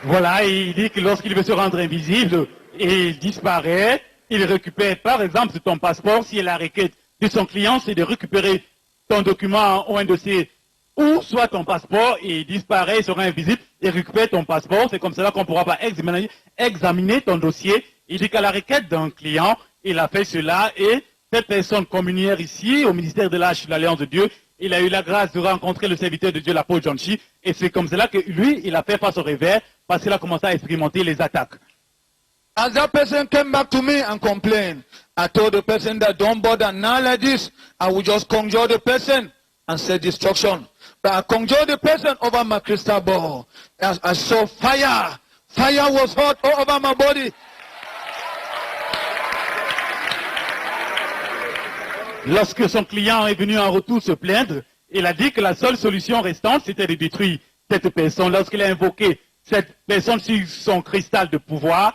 Voilà, il dit que lorsqu'il veut se rendre invisible et il disparaît, il récupère par exemple ton passeport. Si la requête de son client, c'est de récupérer ton document ou un dossier ou soit ton passeport, et il disparaît, il sera invisible, et récupère ton passeport. C'est comme cela qu'on ne pourra pas examiner ton dossier. Il dit qu'à la requête d'un client, il a fait cela, et cette personne communière ici au ministère de l'Alliance de Dieu. Il a eu la grâce de rencontrer le serviteur de Dieu, l'apôtre John Chi, et c'est comme cela que lui, il a fait face au revers, parce qu'il a commencé à expérimenter les attaques. As that person came back to me and complained, I told the person that don't bother now like this. I will just conjure the person and say destruction. But I conjured the person over my crystal ball. As I saw fire. Fire was hot all over my body. Lorsque son client est venu en retour se plaindre, il a dit que la seule solution restante, c'était de détruire cette personne. Lorsqu'il a invoqué cette personne sur son cristal de pouvoir,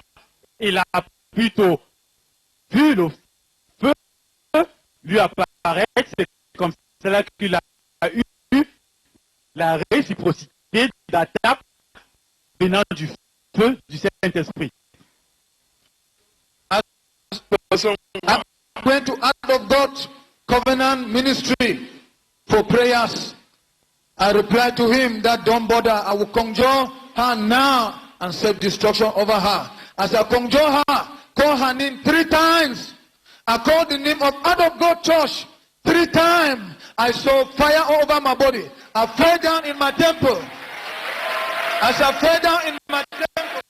il a plutôt vu le feu lui apparaître. C'est comme cela qu'il a eu la réciprocité d'attaque venant du feu du Saint-Esprit. I went to Out of God Covenant Ministry for prayers. I replied to him that don't bother, I will conjure her now and set destruction over her. As I conjure her, call her name 3 times. I called the name of Out of God Church 3 times. I saw fire all over my body. I fell down in my temple. As I fell down in my temple.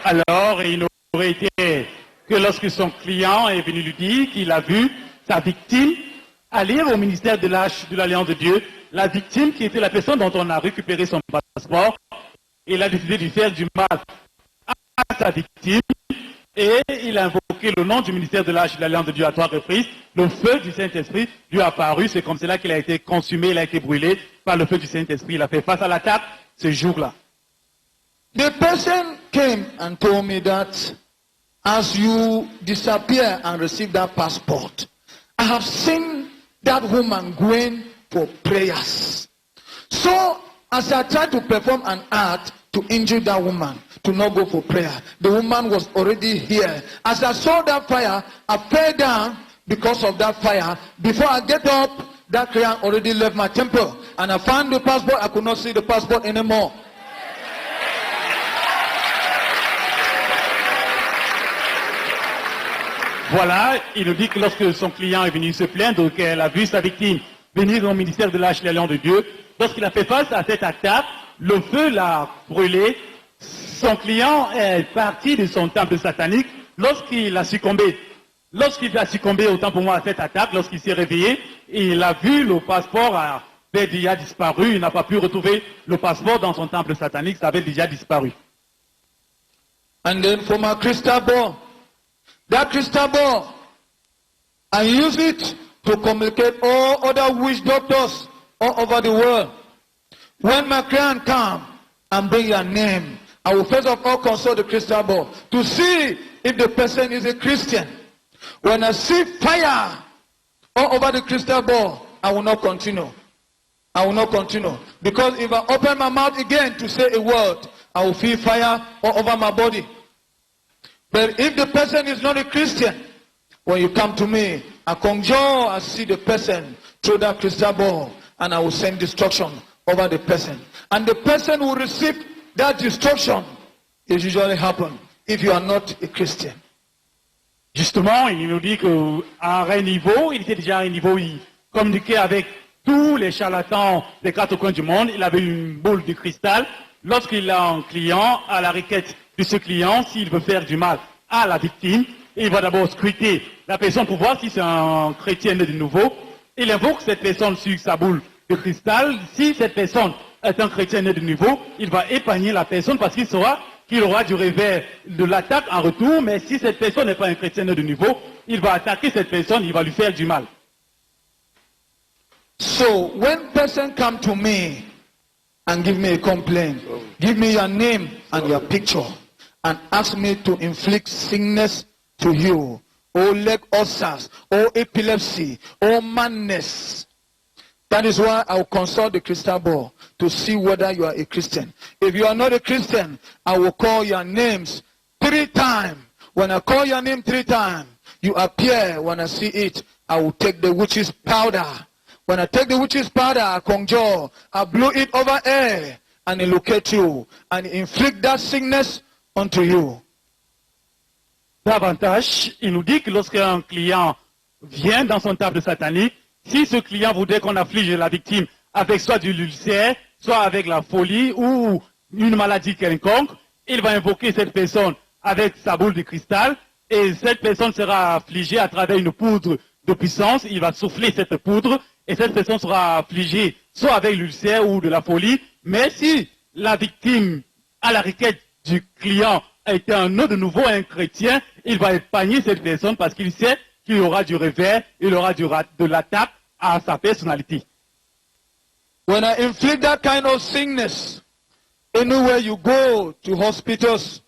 Alors, il aurait été que lorsque son client est venu lui dire qu'il a vu sa victime aller au ministère de l'Alliance de Dieu, la victime qui était la personne dont on a récupéré son passeport, il a décidé de faire du mal à sa victime et il a invoqué le nom du ministère de l'Alliance de Dieu à 3 reprises. Le feu du Saint-Esprit lui a apparu, c'est comme cela qu'il a été consumé, il a été brûlé par le feu du Saint-Esprit. Il a fait face à l'attaque ce jour-là. The person came and told me that as you disappear and receive that passport, I have seen that woman going for prayers. So as I tried to perform an act to injure that woman, to not go for prayer, the woman was already here. As I saw that fire, I fell down because of that fire. Before I get up, that client already left my temple. And I found the passport, I could not see the passport anymore. Voilà, il nous dit que lorsque son client est venu se plaindre, qu'elle a vu sa victime venir au ministère de l'Alliance de Dieu, lorsqu'il a fait face à cette attaque, le feu l'a brûlé. Son client est parti de son temple satanique lorsqu'il a succombé. Lorsqu'il a succombé, autant pour moi, à cette attaque, lorsqu'il s'est réveillé, il a vu le passeport avait déjà disparu. Il n'a pas pu retrouver le passeport dans son temple satanique. Ça avait déjà disparu. And then for my crystal ball, that crystal ball, I use it to communicate all other witch doctors all over the world. When my client come and bring your name, I will first of all consult the crystal ball to see if the person is a Christian. When I see fire all over the crystal ball, I will not continue. I will not continue. Because if I open my mouth again to say a word, I will feel fire all over my body. But if the person is not a Christian, when you come to me, I conjure, I see the person through that crystal ball, and I will send destruction over the person. And the person will receive that destruction. It usually happens if you are not a Christian. Justement, il nous dit qu'à un niveau, il était déjà à un niveau, il communiquait avec tous les charlatans des quatre coins du monde. Il avait une boule de cristal. Lorsqu'il a un client, à la requête de ce client, s'il veut faire du mal à la victime, il va d'abord scruter la personne pour voir si c'est un chrétien de nouveau. Il invoque cette personne sur sa boule de cristal. Si cette personne est un chrétien de nouveau, il va épargner la personne parce qu'il saura qu'il aura du revers de l'attaque en retour. Mais si cette personne n'est pas un chrétien de nouveau, il va attaquer cette personne, il va lui faire du mal. So when person come to me and give me a complaint, give me your name and your picture, and ask me to inflict sickness to you, or leg ulcers, or epilepsy, or madness. That is why I will consult the crystal ball to see whether you are a Christian. If you are not a Christian, I will call your names 3 times. When I call your name 3 times, you appear. When I see it, I will take the witch's powder. When I take the witch's powder, I conjure, I blow it over air, and it locate you, and inflict that sickness unto you. Davantage, il nous dit que lorsqu'un client vient dans son table satanique, si ce client voudrait qu'on afflige la victime avec soit du ulcère, soit avec la folie ou une maladie quelconque, il va invoquer cette personne avec sa boule de cristal et cette personne sera affligée à travers une poudre de puissance. Il va souffler cette poudre et cette personne sera affligée soit avec l'ulcère ou de la folie. Mais si la victime, à la requête du client, a été un autre de nouveau un chrétien, il va épargner cette personne parce qu'il sait qu'il aura du revers, il aura de l'attaque à sa personnalité. When I inflict that kind of sickness, anywhere you go to hospitals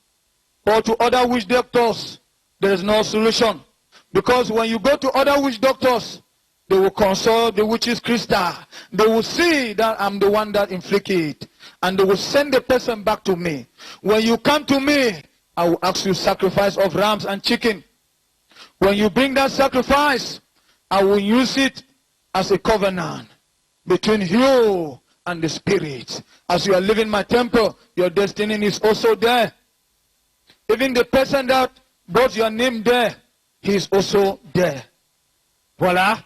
or to other witch doctors, there is no solution. Because when you go to other witch doctors, they will consult the witch's crystal. They will see that I'm the one that inflicted it. And they will send the person back to me. When you come to me, I will ask you sacrifice of rams and chicken. When you bring that sacrifice, I will use it as a covenant between you and the spirit. As you are living my temple, your destiny is also there. Even the person that brought your name there, he is also there. Voilà.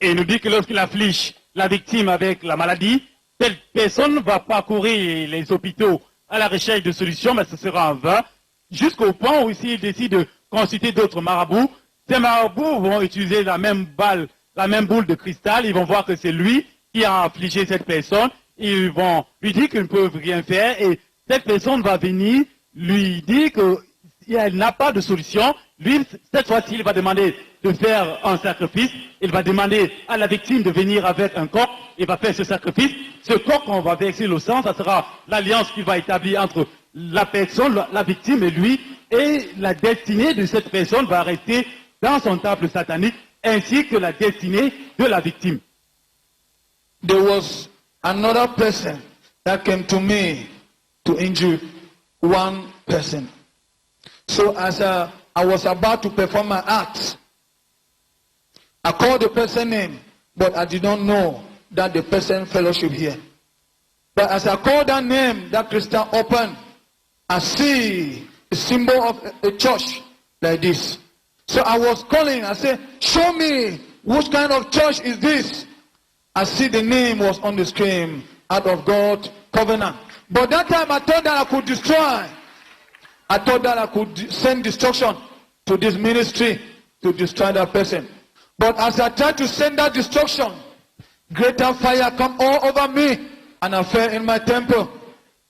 Et il nous dit que lorsqu'il afflige la victime avec la maladie, cette personne va parcourir les hôpitaux à la recherche de solutions, mais ce sera en vain, jusqu'au point où s'il décide de consulter d'autres marabouts, ces marabouts vont utiliser la même balle, la même boule de cristal, ils vont voir que c'est lui qui a affligé cette personne, ils vont lui dire qu'ils ne peuvent rien faire, et cette personne va venir lui dire qu'elle n'a pas de solution. Lui, cette fois-ci, il va demander de faire un sacrifice. Il va demander à la victime de venir avec un coq. Il va faire ce sacrifice. Ce coq, on va verser le sang. Ça sera l'alliance qu'il va établir entre la personne, la victime et lui. Et la destinée de cette personne va rester dans son temple satanique, ainsi que la destinée de la victime. There was another person that came to me to injure one person. So as I was about to perform my act, I called the person name, but I did not know that the person fellowship here. But as I called that name, that crystal opened, I see a symbol of a church like this. So I was calling, I said, show me which kind of church is this? I see the name was on the screen, out of God covenant. But that time I thought that I could destroy. I thought that I could send destruction to this ministry to destroy that person. But as I tried to send that destruction, Greater fire come all over me, and I fell in my temple.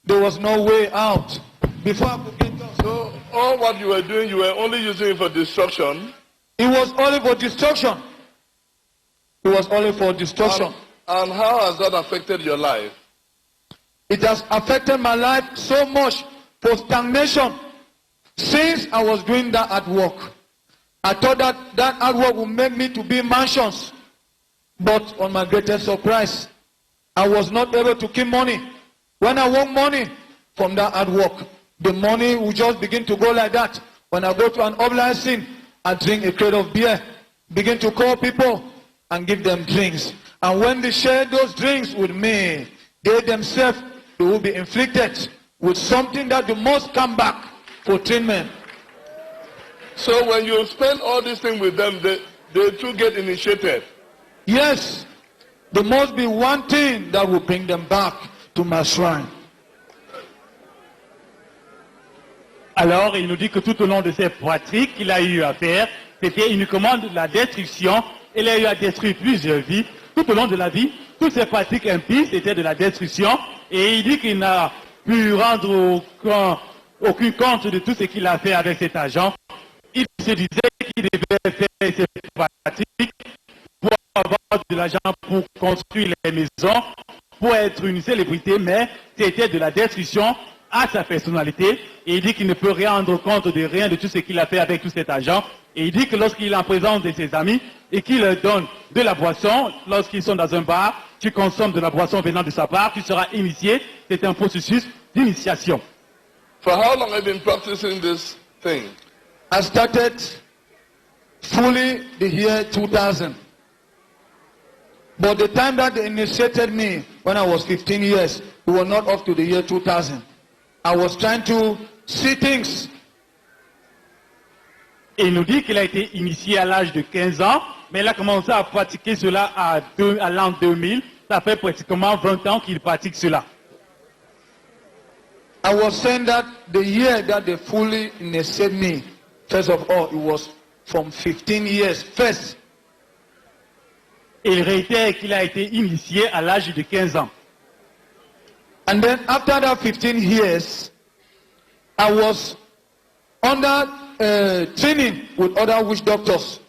There was no way out. Before I could get out. So all what you were doing, you were only using it for destruction. It was only for destruction. It was only for destruction. And how has that affected your life? It has affected my life so much for stagnation. Since I was doing that at work, I thought that that hard work would make me to be mansions. But on my greatest surprise, I was not able to keep money. When I want money from that hard work, the money will just begin to go like that. When I go to an obliged scene, I drink a crate of beer, begin to call people and give them drinks. And when they share those drinks with me, they themselves, they will be inflicted with something that they must come back for treatment. So when you spend all these things with them, they too get initiated. Yes, there must be one thing that will bring them back to my shrine. Alors, il nous dit que tout au long de ces pratiques qu'il a eu à faire, c'était uniquement de la destruction. Il a eu à détruire plusieurs vies. Tout au long de la vie, toutes ces pratiques impies, c'était de la destruction. Et il dit qu'il n'a pu rendre aucun compte de tout ce qu'il a fait avec cet argent. Il se disait qu'il devait faire ces pratiques pour avoir de l'argent pour construire les maisons, pour être une célébrité, mais c'était de la destruction à sa personnalité. Et il dit qu'il ne peut rendre compte de rien de tout ce qu'il a fait avec tout cet argent. Et il dit que lorsqu'il est en présence de ses amis et qu'il leur donne de la boisson, lorsqu'ils sont dans un bar, tu consommes de la boisson venant de sa part, tu seras initié. C'est un processus d'initiation. For how long have you been practicing this thing? I started fully the year 2000. But the time that they initiated me, when I was 15 years, we were not up to the year 2000. I was trying to see things. Et il nous dit qu'il a été initié à l'âge de 15 ans, mais il a commencé à pratiquer cela à l'an 2000. Ça fait pratiquement 20 ans qu'il pratique cela. I was saying that the year that they fully initiated me, first of all, it was from 15 years first. Et il réitère qu'il a été initié à l'âge de 15 ans. And then after that 15 years, I was under training with other witch doctors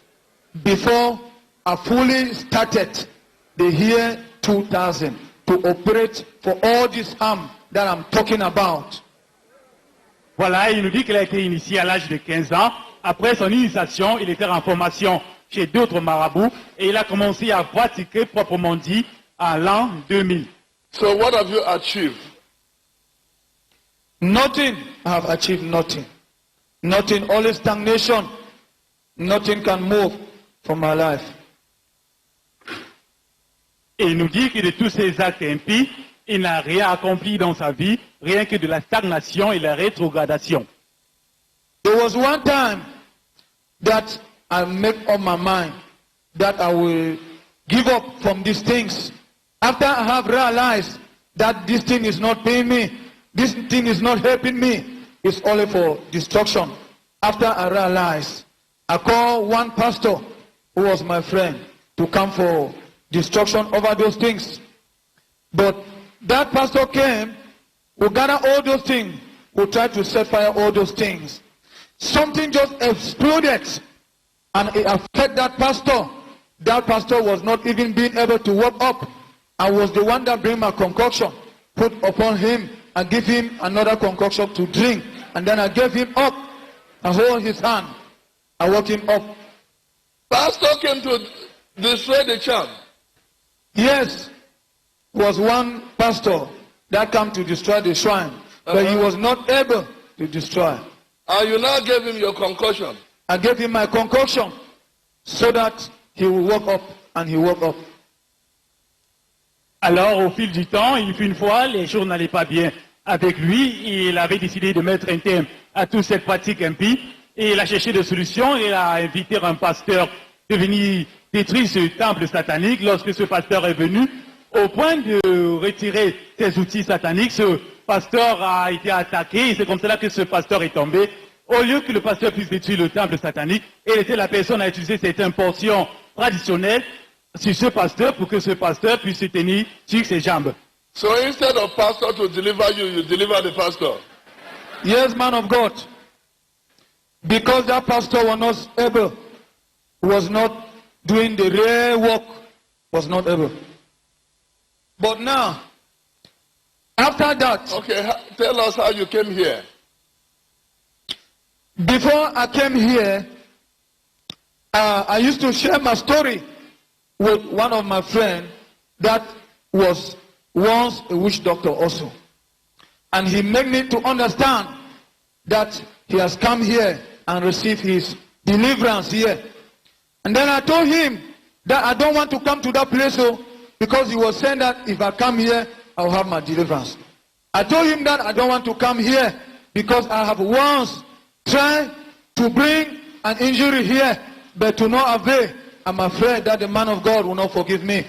before I fully started the year 2000 to operate for all this harm that I'm talking about. Voilà, il nous dit qu'il a été initié à l'âge de 15 ans. Après son initiation, il était en formation chez d'autres marabouts et il a commencé à pratiquer proprement dit à l'an 2000. So what have you achieved? Nothing. I have achieved nothing. Nothing, only stagnation. Nothing can move from my life. Et il nous dit que de tous ces actes impies, il n'a rien accompli dans sa vie, rien que de la stagnation et la rétrogradation. There was one time that I made up my mind that I will give up from these things. After I have realized that this thing is not paying me, this thing is not helping me, it's only for destruction. After I realized, I called one pastor who was my friend to come for destruction over those things. But that pastor came, we gather all those things, we tried to set fire all those things. Something just exploded and it affected that pastor. That pastor was not even being able to walk up. I was the one that bring my concoction, put upon him and give him another concoction to drink. And then I gave him up. I hold his hand. I woke him up. Pastor came to destroy the charm. Yes, was one pastor that came to destroy the shrine, but he was not able to destroy. And you now gave him your concoction. I gave him my concoction so that he will wake up, and he woke up. Alors, au fil du temps, il fut une fois, les choses n'allaient pas bien avec lui. Il avait décidé de mettre un terme à toute cette pratique impie. Et il a cherché des solutions. Il a invité un pasteur de venir détruire ce temple satanique. Lorsque ce pasteur est venu, au point de retirer ses outils sataniques, ce pasteur a été attaqué. Et c'est comme cela que ce pasteur est tombé. Au lieu que le pasteur puisse détruire le temple satanique, il était la personne à utiliser certaines portions traditionnelles sur ce pasteur pour que ce pasteur puisse se tenir sur ses jambes. So instead of pastor to deliver you, you deliver the pastor. Yes, man of God. Because that pastor was not able, was not doing the real work, was not able. But now, after that, Okay, tell us how you came here. before I came here, I used to share my story with one of my friends that was once a witch doctor also. And he made me to understand that he has come here and received his deliverance here. And then I told him that I don't want to come to that place because he was saying that if I come here, I'll have my deliverance. I told him that I don't want to come here because I have once tried to bring an injury here, but to no avail. I'm afraid that the man of God will not forgive me.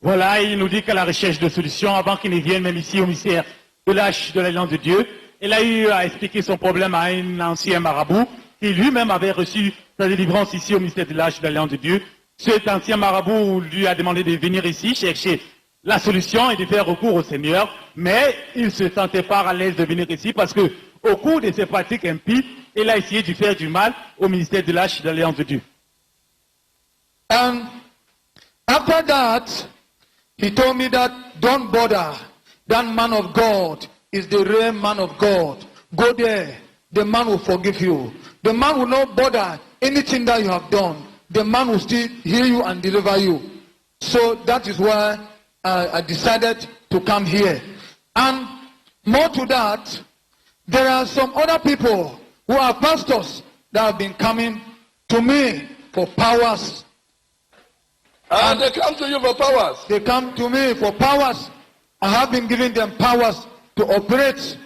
Voilà, il nous dit qu'à la recherche de solutions, avant qu'il ne vienne même ici au ministère de l'Arche de l'Alliance de Dieu, il a eu à expliquer son problème à un ancien marabout qui lui-même avait reçu sa délivrance ici au ministère de l'Arche de l'Alliance de Dieu. Cet ancien marabout lui a demandé de venir ici chercher la solution et de faire recours au Seigneur, mais il ne se sentait pas à l'aise de venir ici parce que au cours de ses pratiques impies, il a essayé de faire du mal au ministère de l'Arche de l'Alliance de Dieu. And after that, he told me that don't bother. That man of God is the real man of God. Go there. The man will forgive you. The man will not bother anything that you have done. The man will still heal you and deliver you. So that is why I decided to come here. And more to that, there are some other people who are pastors that have been coming to me for powers. And they come to you for powers. They come to me for powers. I have been giving them powers to operate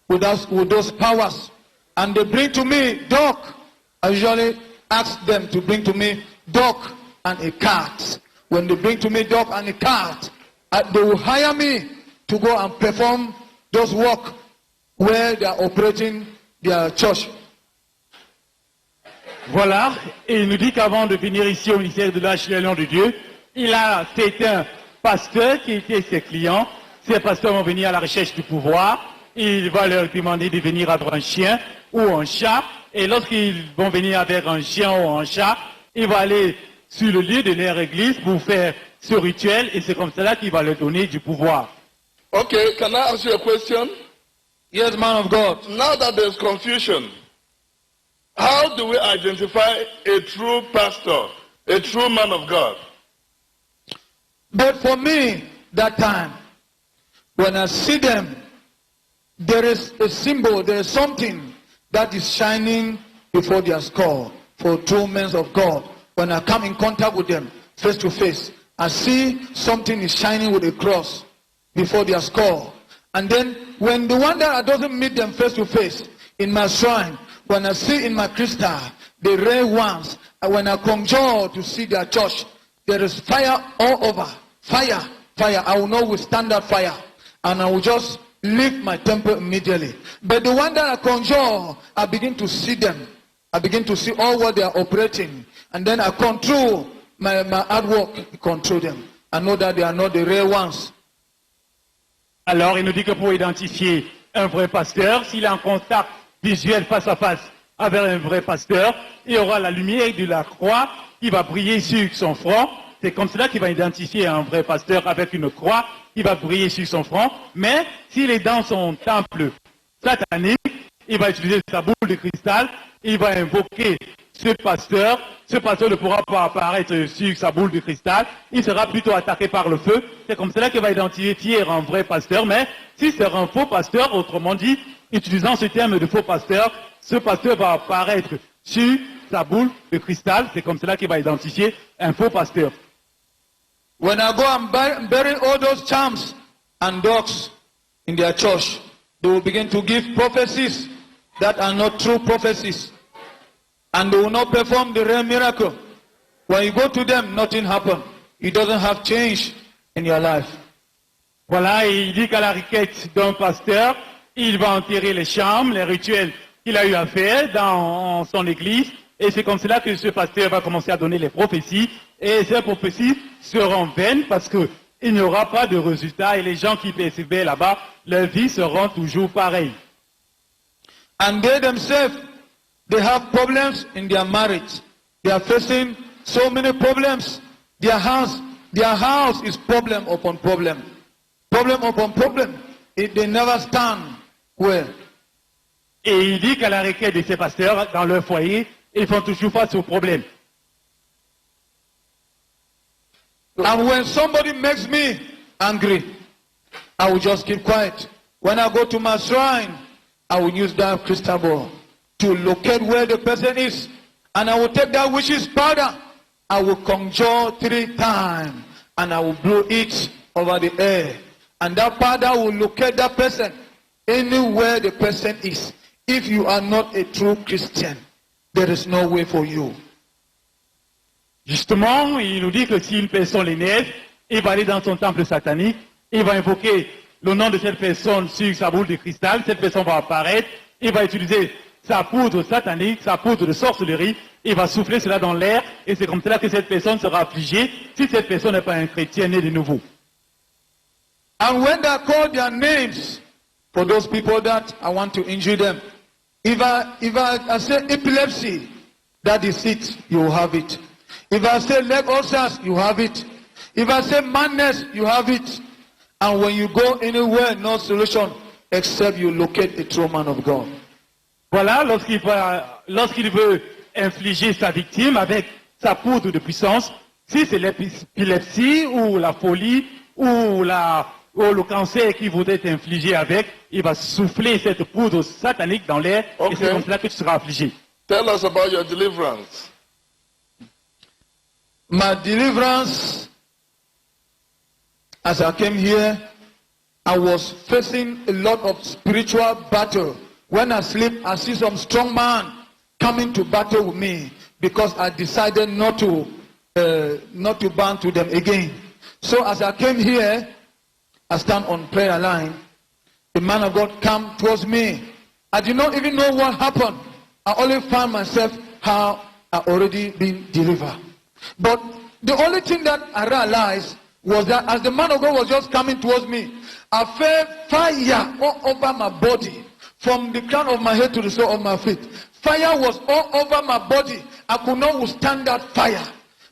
with those powers. And they bring to me dog. I usually ask them to bring to me dog and a cat. When they bring to me dog and a cat, they will hire me to go and perform those work where they are operating their church. Voilà, et il nous dit qu'avant de venir ici au ministère de l'Arche de l'Alliance de Dieu, c'est un pasteur qui était ses clients. Ces pasteurs vont venir à la recherche du pouvoir. Il va leur demander de venir avec un chien ou un chat. Et lorsqu'ils vont venir avec un chien ou un chat, il va aller sur le lieu de leur église pour faire ce rituel. Et c'est comme cela qu'il va leur donner du pouvoir. Okay, can I ask you a question? Yes, man of God. Now that there's confusion, how do we identify a true pastor, a true man of God? But for me, that time, when I see them, there is a symbol, there is something that is shining before their skull for true men of God. When I come in contact with them face to face, I see something is shining with a cross before their skull. And then when the one that doesn't meet them face to face in my shrine, when I see in my crystal the rare ones, and when I conjure to see their church, there is fire all over. Fire, fire. I will not withstand that fire. And I will just leave my temple immediately. But the one that I conjure, I begin to see them. I begin to see all what they are operating. And then I control my artwork, control them. I know that they are not the rare ones. Alors, il nous dit que pour identifier un vrai pasteur, s'il a un contact visuel face à face avec un vrai pasteur, il y aura la lumière de la croix qui va briller sur son front. C'est comme cela qu'il va identifier un vrai pasteur avec une croix qui va briller sur son front. Mais s'il est dans son temple satanique, il va utiliser sa boule de cristal, il va invoquer ce pasteur ne pourra pas apparaître sur sa boule de cristal, il sera plutôt attaqué par le feu. C'est comme cela qu'il va identifier un vrai pasteur. Mais si c'est un faux pasteur, autrement dit, utilisant ce terme de faux pasteur, ce pasteur va apparaître sur sa boule de cristal. C'est comme cela qu'il va identifier un faux pasteur. When I go and bury all those charms and dogs in their church, they will begin to give prophecies that are not true prophecies. And they will not perform the real miracle. When you go to them, nothing happens. It doesn't have change in your life. Voilà, il dit qu'à la requête d'un pasteur, il va enterrer les charmes, les rituels qu'il a eu à faire dans son église. Et c'est comme cela que ce pasteur va commencer à donner les prophéties. Et ces prophéties seront vaines parce qu'il n'y aura pas de résultat. Et les gens qui persévèrent là-bas, leur vie seront toujours pareilles. And they themselves, they have problems in their marriage. They are facing so many problems. Their house is problem upon problem. Problem upon problem. They never stand well. Et il dit qu'à la requête de ces pasteurs, dans leur foyer, ils font toujours face aux problèmes. And when somebody makes me angry, I will just keep quiet. When I go to my shrine, I will use that crystal ball to locate where the person is. And I will take that witch's powder. I will conjure 3 times. And I will blow it over the air. And that powder will locate that person anywhere the person is. If you are not a true Christian, there is no way for you. Justement, il nous dit que si une personne l'énerve, il va aller dans son temple satanique, il va invoquer le nom de cette personne sur sa boule de cristal, cette personne va apparaître, il va utiliser sa poudre satanique, sa poudre de sorcellerie, il va souffler cela dans l'air, et c'est comme cela que cette personne sera affligée, si cette personne n'est pas un chrétien né de nouveau. And when they call their names, for those people that I want to injure them, if I say epilepsy, that is it, you will have it. If I say leg ulcers, you have it. If I say madness, you have it. And when you go anywhere, no solution except you locate a true man of God. Voilà, lorsqu'il veut infliger sa victime avec sa poudre de puissance, si c'est l'épilepsie ou la folie ou le cancer qui voudrait être infligé avec, il va souffler cette poudre satanique dans l'air et c'est comme cela que tu seras affligé. Tell us about your deliverance. My deliverance, as I came here, I was facing a lot of spiritual battle. When I sleep, I see some strong man coming to battle with me because I decided not to bow to them again. So as I came here, I stand on prayer line. The man of God came towards me. I did not even know what happened. I only found myself how I already been delivered. But the only thing that I realized was that as the man of God was just coming towards me, I felt fire all over my body, from the crown of my head to the sole of my feet. Fire was all over my body. I could not withstand that fire.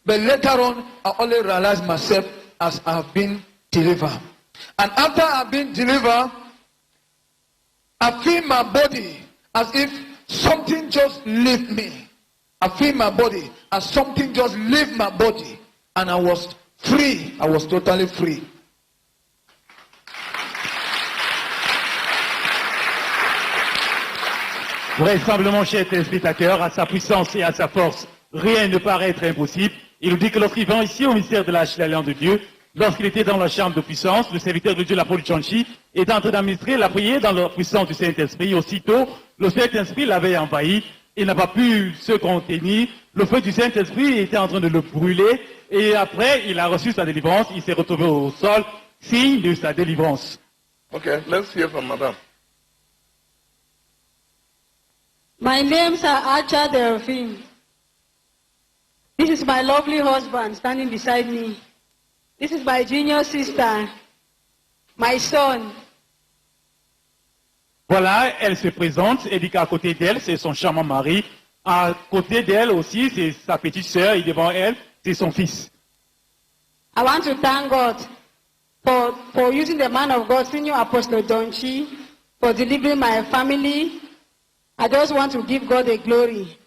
But later on, I only realized myself as I have been delivered. And after I've been delivered, I feel my body as if something just left me. I feel my body as something just left my body. And I was free. I was totally free. Vraisemblablement, cher téléspectateur, à sa puissance et à sa force, rien ne paraît être impossible. Il nous dit que lorsqu'il vint ici au mystère de l'Alliance de Dieu, lorsqu'il était dans la chambre de puissance, le serviteur de Dieu, l'apôtre Chanchi, était en train d'administrer la prière dans la puissance du Saint-Esprit. Aussitôt, le Saint-Esprit l'avait envahi. Il n'a pas pu se contenir. Le feu du Saint-Esprit était en train de le brûler. Et après, il a reçu sa délivrance. Il s'est retrouvé au sol, signe de sa délivrance. Okay, let's hear from Madame. My name's Archer Delphine. This is my lovely husband standing beside me. This is my junior sister, my son. Voilà, elle se présente. Elle dit qu'à côté d'elle, c'est son charmant mari. À côté d'elle aussi, c'est sa petite sœur. Et devant elle, c'est son fils. I want to thank God for using the man of God, Senior Apostle Donchi, for delivering my family. I just want to give God the glory.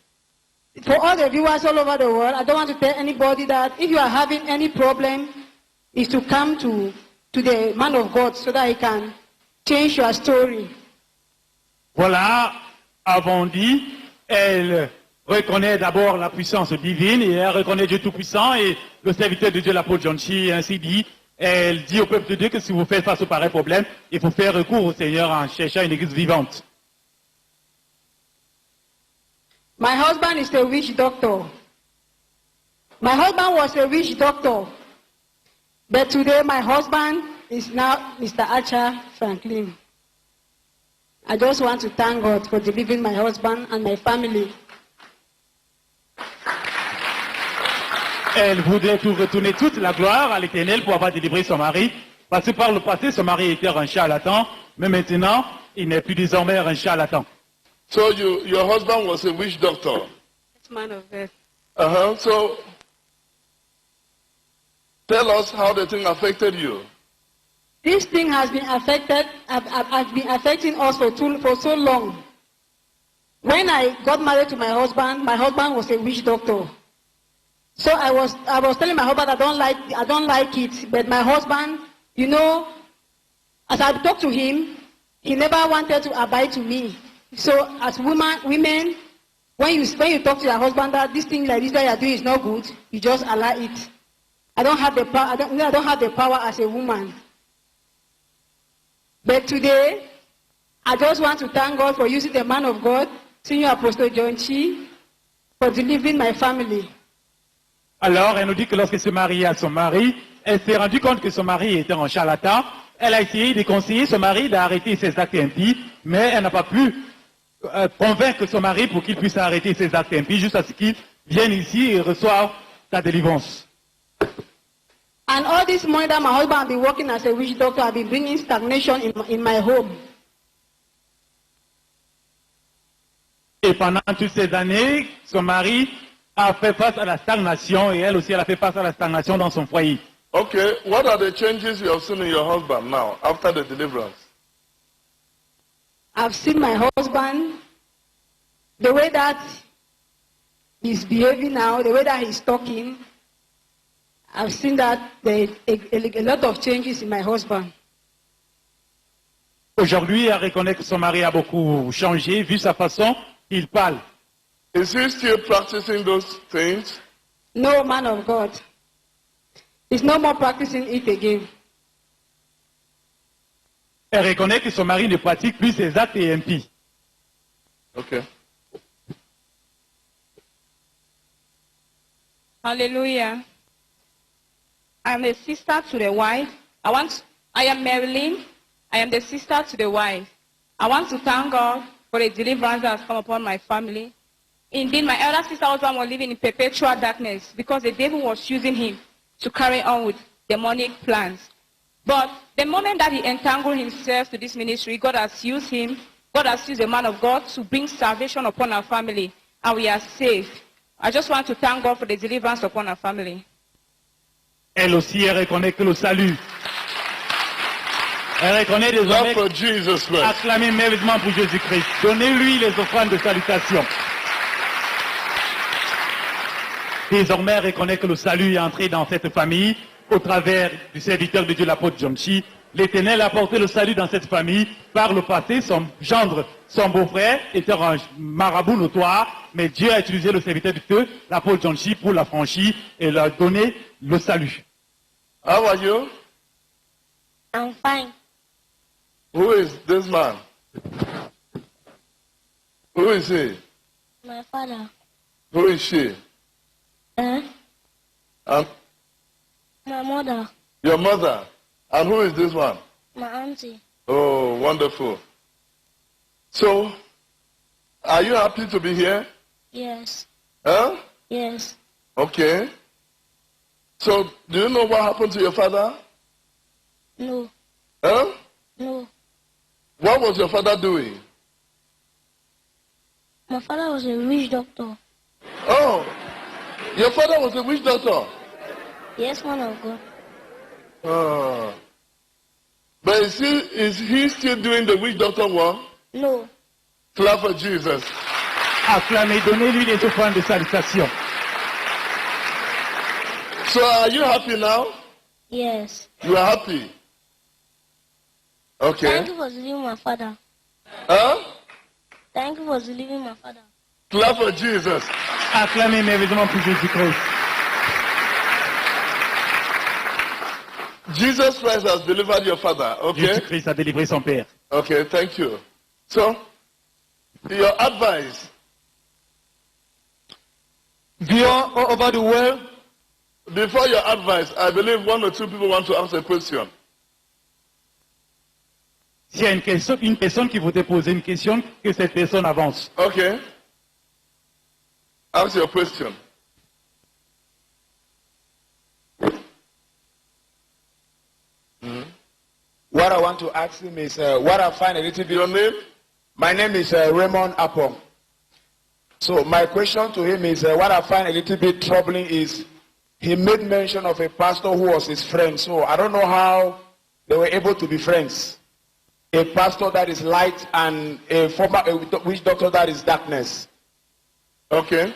For all the viewers all over the world, I don't want to tell anybody that if you are having any problem, is to come to the man of God so that he can change your story. Voilà, avant dit, elle reconnaît d'abord la puissance divine et elle reconnaît Dieu Tout-Puissant et le serviteur de Dieu, l'apôtre Jonchi, ainsi dit. Elle dit au peuple de Dieu que si vous faites face au pareil problème, il faut faire recours au Seigneur en cherchant une église vivante. My husband is a witch doctor. My husband was a witch doctor. But today my husband is now Mr. Archer Franklin. I just want to thank God for delivering my husband and my family. Elle voudrait tout retourner toute la gloire à l'Éternel pour avoir délivré son mari. Parce que par le passé, son mari était un charlatan, mais maintenant, il n'est plus désormais un charlatan. So your husband was a witch doctor. Yes, man of God. So tell us how the thing affected you. This thing has been affected, has been affecting us for so long. When I got married to my husband was a witch doctor. So I was telling my husband I don't like it, but my husband, you know, as I talked to him, he never wanted to abide to me. So as women, when you talk to your husband that this thing like this that you are doing is not good, you just allow it. I don't have the power. I don't have the power as a woman. But today, I just want to thank God for using the man of God, Senior Apostle John Chi, for delivering my family. Alors, elle nous dit que lorsqu'elle s'est mariée à son mari, elle s'est rendue compte que son mari était un charlatan. Elle a essayé de conseiller son mari d'arrêter ses actes impies, mais elle n'a pas pu convaincre son mari pour qu'il puisse arrêter ses actes impies jusqu'à ce qu'il vienne ici et reçoive sa délivrance. And all this money that my husband has been working as a witch doctor, I've been bringing stagnation in my home. Et pendant toutes ces années, son mari a fait face à la stagnation et elle aussi, elle a fait face à la stagnation dans son foyer. Okay, what are the changes you have seen in your husband now after the deliverance? I've seen my husband, the way that he's behaving now, the way that he's talking. I've seen that there are a lot of changes in my husband. Aujourd'hui, elle reconnaît que son mari a beaucoup changé, vu sa façon il parle. Is he still practicing those things? No, man of God. He's no more practicing it again. Elle reconnaît que son mari ne pratique plus ses actes impies. Okay. Hallelujah. I'm a sister to the wife. I am Marilyn. I am the sister to the wife. I want to thank God for the deliverance that has come upon my family. Indeed, my elder sister husband was living in perpetual darkness because the devil was using him to carry on with demonic plans. But the moment that he entangled himself to this ministry, God has used him. God has used the man of God to bring salvation upon our family, and we are saved. I just want to thank God for the deliverance upon our family. Elle aussi, elle reconnaît que le salut. Elle reconnaît désormais. For Jesus Christ. Acclamez merveilleusement pour Jésus-Christ. Donnez-lui les offrandes de salutation. Désormais, elle reconnaît que le salut est entré dans cette famille au travers du serviteur de Dieu, l'apôtre John Chi. L'Éternel a apporté le salut dans cette famille. Par le passé, son gendre, son beau-frère, était un marabout notoire, mais Dieu a utilisé le serviteur de Dieu, l'apôtre John Chi, pour l'affranchir et leur donner le salut. How are you? I'm fine. Who is this man? Who is he? My father. Who is she? My mother. Your mother. And who is this one? My auntie. Oh, wonderful. So, are you happy to be here? Yes. Huh? Yes. Okay. So, do you know what happened to your father? No. Huh? No. What was your father doing? My father was a witch doctor. Oh, your father was a witch doctor? Yes, man of God. Oh. But is he still doing the witch doctor work? No. Clap for Jesus. Acclamez, donnez-lui les offrandes de salutation. So are you happy now? Yes. You are happy? Okay. Thank you for delivering my father. Huh? Thank you for delivering my father. Clap for Jesus. Acclamez merveilleusement pour Jésus-Christ. Jesus Christ has delivered your father, okay? Jésus-Christ a délivré son père. Okay, thank you. So, your advice. Viewer all over the world. Before your advice, I believe one or two people want to ask a question. S'il y a une personne qui voudrait poser une question, que cette personne avance. Okay. Ask your question. What I want to ask him is what I find a little bit. Your name? My name is Raymond Apong. So my question to him is what I find a little bit troubling is he made mention of a pastor who was his friend. So I don't know how they were able to be friends. A pastor that is light and a former witch doctor that is darkness. Okay.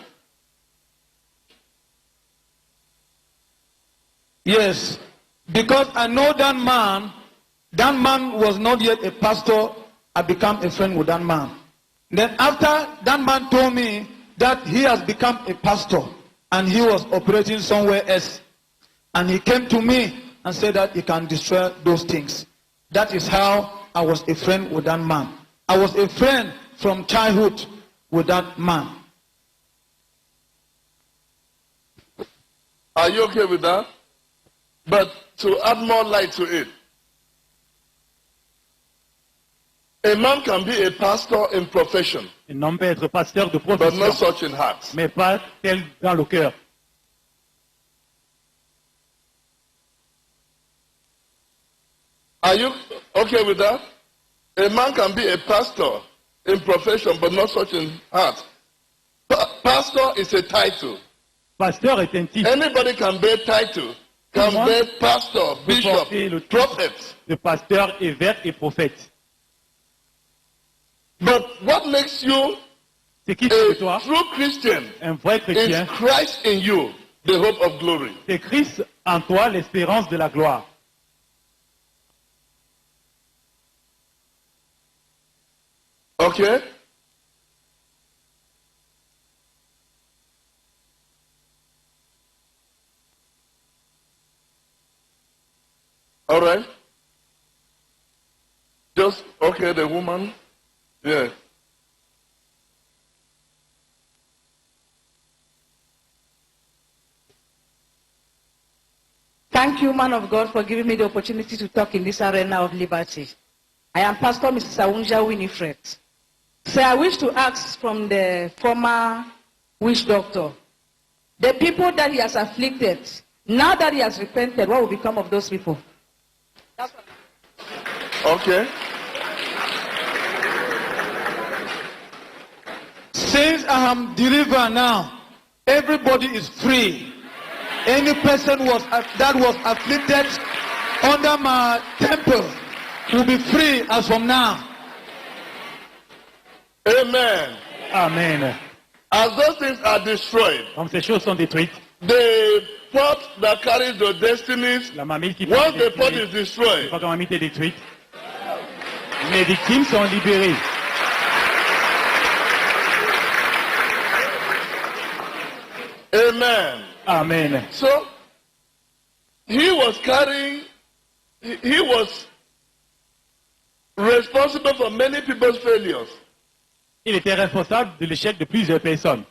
Yes, because I know that man was not yet a pastor. I become a friend with that man. Then after that man told me that he has become a pastor and he was operating somewhere else. And he came to me and said that he can destroy those things. That is how I was a friend with that man. I was a friend from childhood with that man. Are you okay with that? But to add more light to it, a man can be a pastor in profession, Un homme peut être pasteur de but not profession, such in heart. mais pas tel dans le cœur. Are you okay with that? A man can be a pastor in profession, but not such in heart. Pastor is a title. Pasteur est un titre. Anybody can bear title. Can Tout le bear monde pastor, peut bishop, porter le titre prophet. de pasteur, évêque et prophète. But what makes you C'est qui fait de a toi true Christian un vrai is chrétien? Christ in you, the hope of glory. C'est Christ en toi, l'espérance de la gloire. Okay? All right. Just, okay, the woman. Yeah. Thank you, man of God, for giving me the opportunity to talk in this arena of liberty. I am Pastor Mrs. Awunja Winifred. So I wish to ask from the former witch doctor, the people that he has afflicted, now that he has repented, what will become of those people? That's what Okay. Since I am delivered now, everybody is free. Any person that was afflicted under my temple will be free as from now. Amen. Amen. As those things are destroyed, Comme ces choses sont détruites, the pot that carries the destinies, la mamie qui once the pot détruite, is destroyed, une fois que la mamie est détruite, les victimes sont libérées. Amen. Amen. So, he was carrying, he was responsible for many people's failures. Il était responsable de l'échec de plusieurs personnes.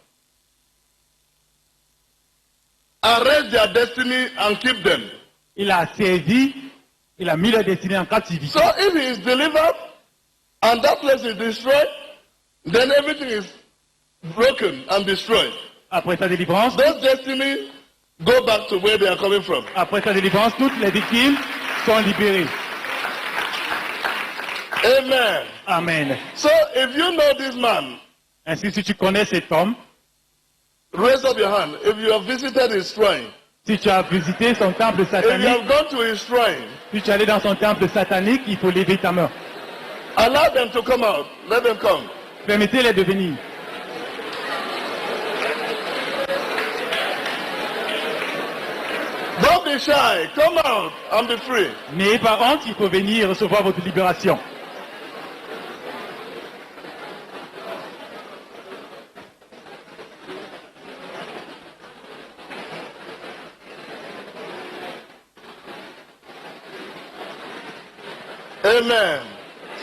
Arrest their destiny and keep them. Il a saisi, il a mis leur destinée en captivité. So if he is delivered and that place is destroyed, then everything is broken and destroyed. Après sa délivrance, Those destinies go back to where they are coming from. après sa délivrance, toutes les victimes sont libérées. Amen. Amen. So if you know this man, Ainsi, si tu connais cet homme, raise up your hand. If you have visited his shrine, si tu as visité son temple if you satanique, have gone to his shrine, si tu es allé dans son temple satanique, il faut lever ta main. allow them to come out. Let them come. Permettez-les de venir. Don't be shy. Come out and be free. N'ayez pas honte, il faut venir recevoir votre libération. Amen.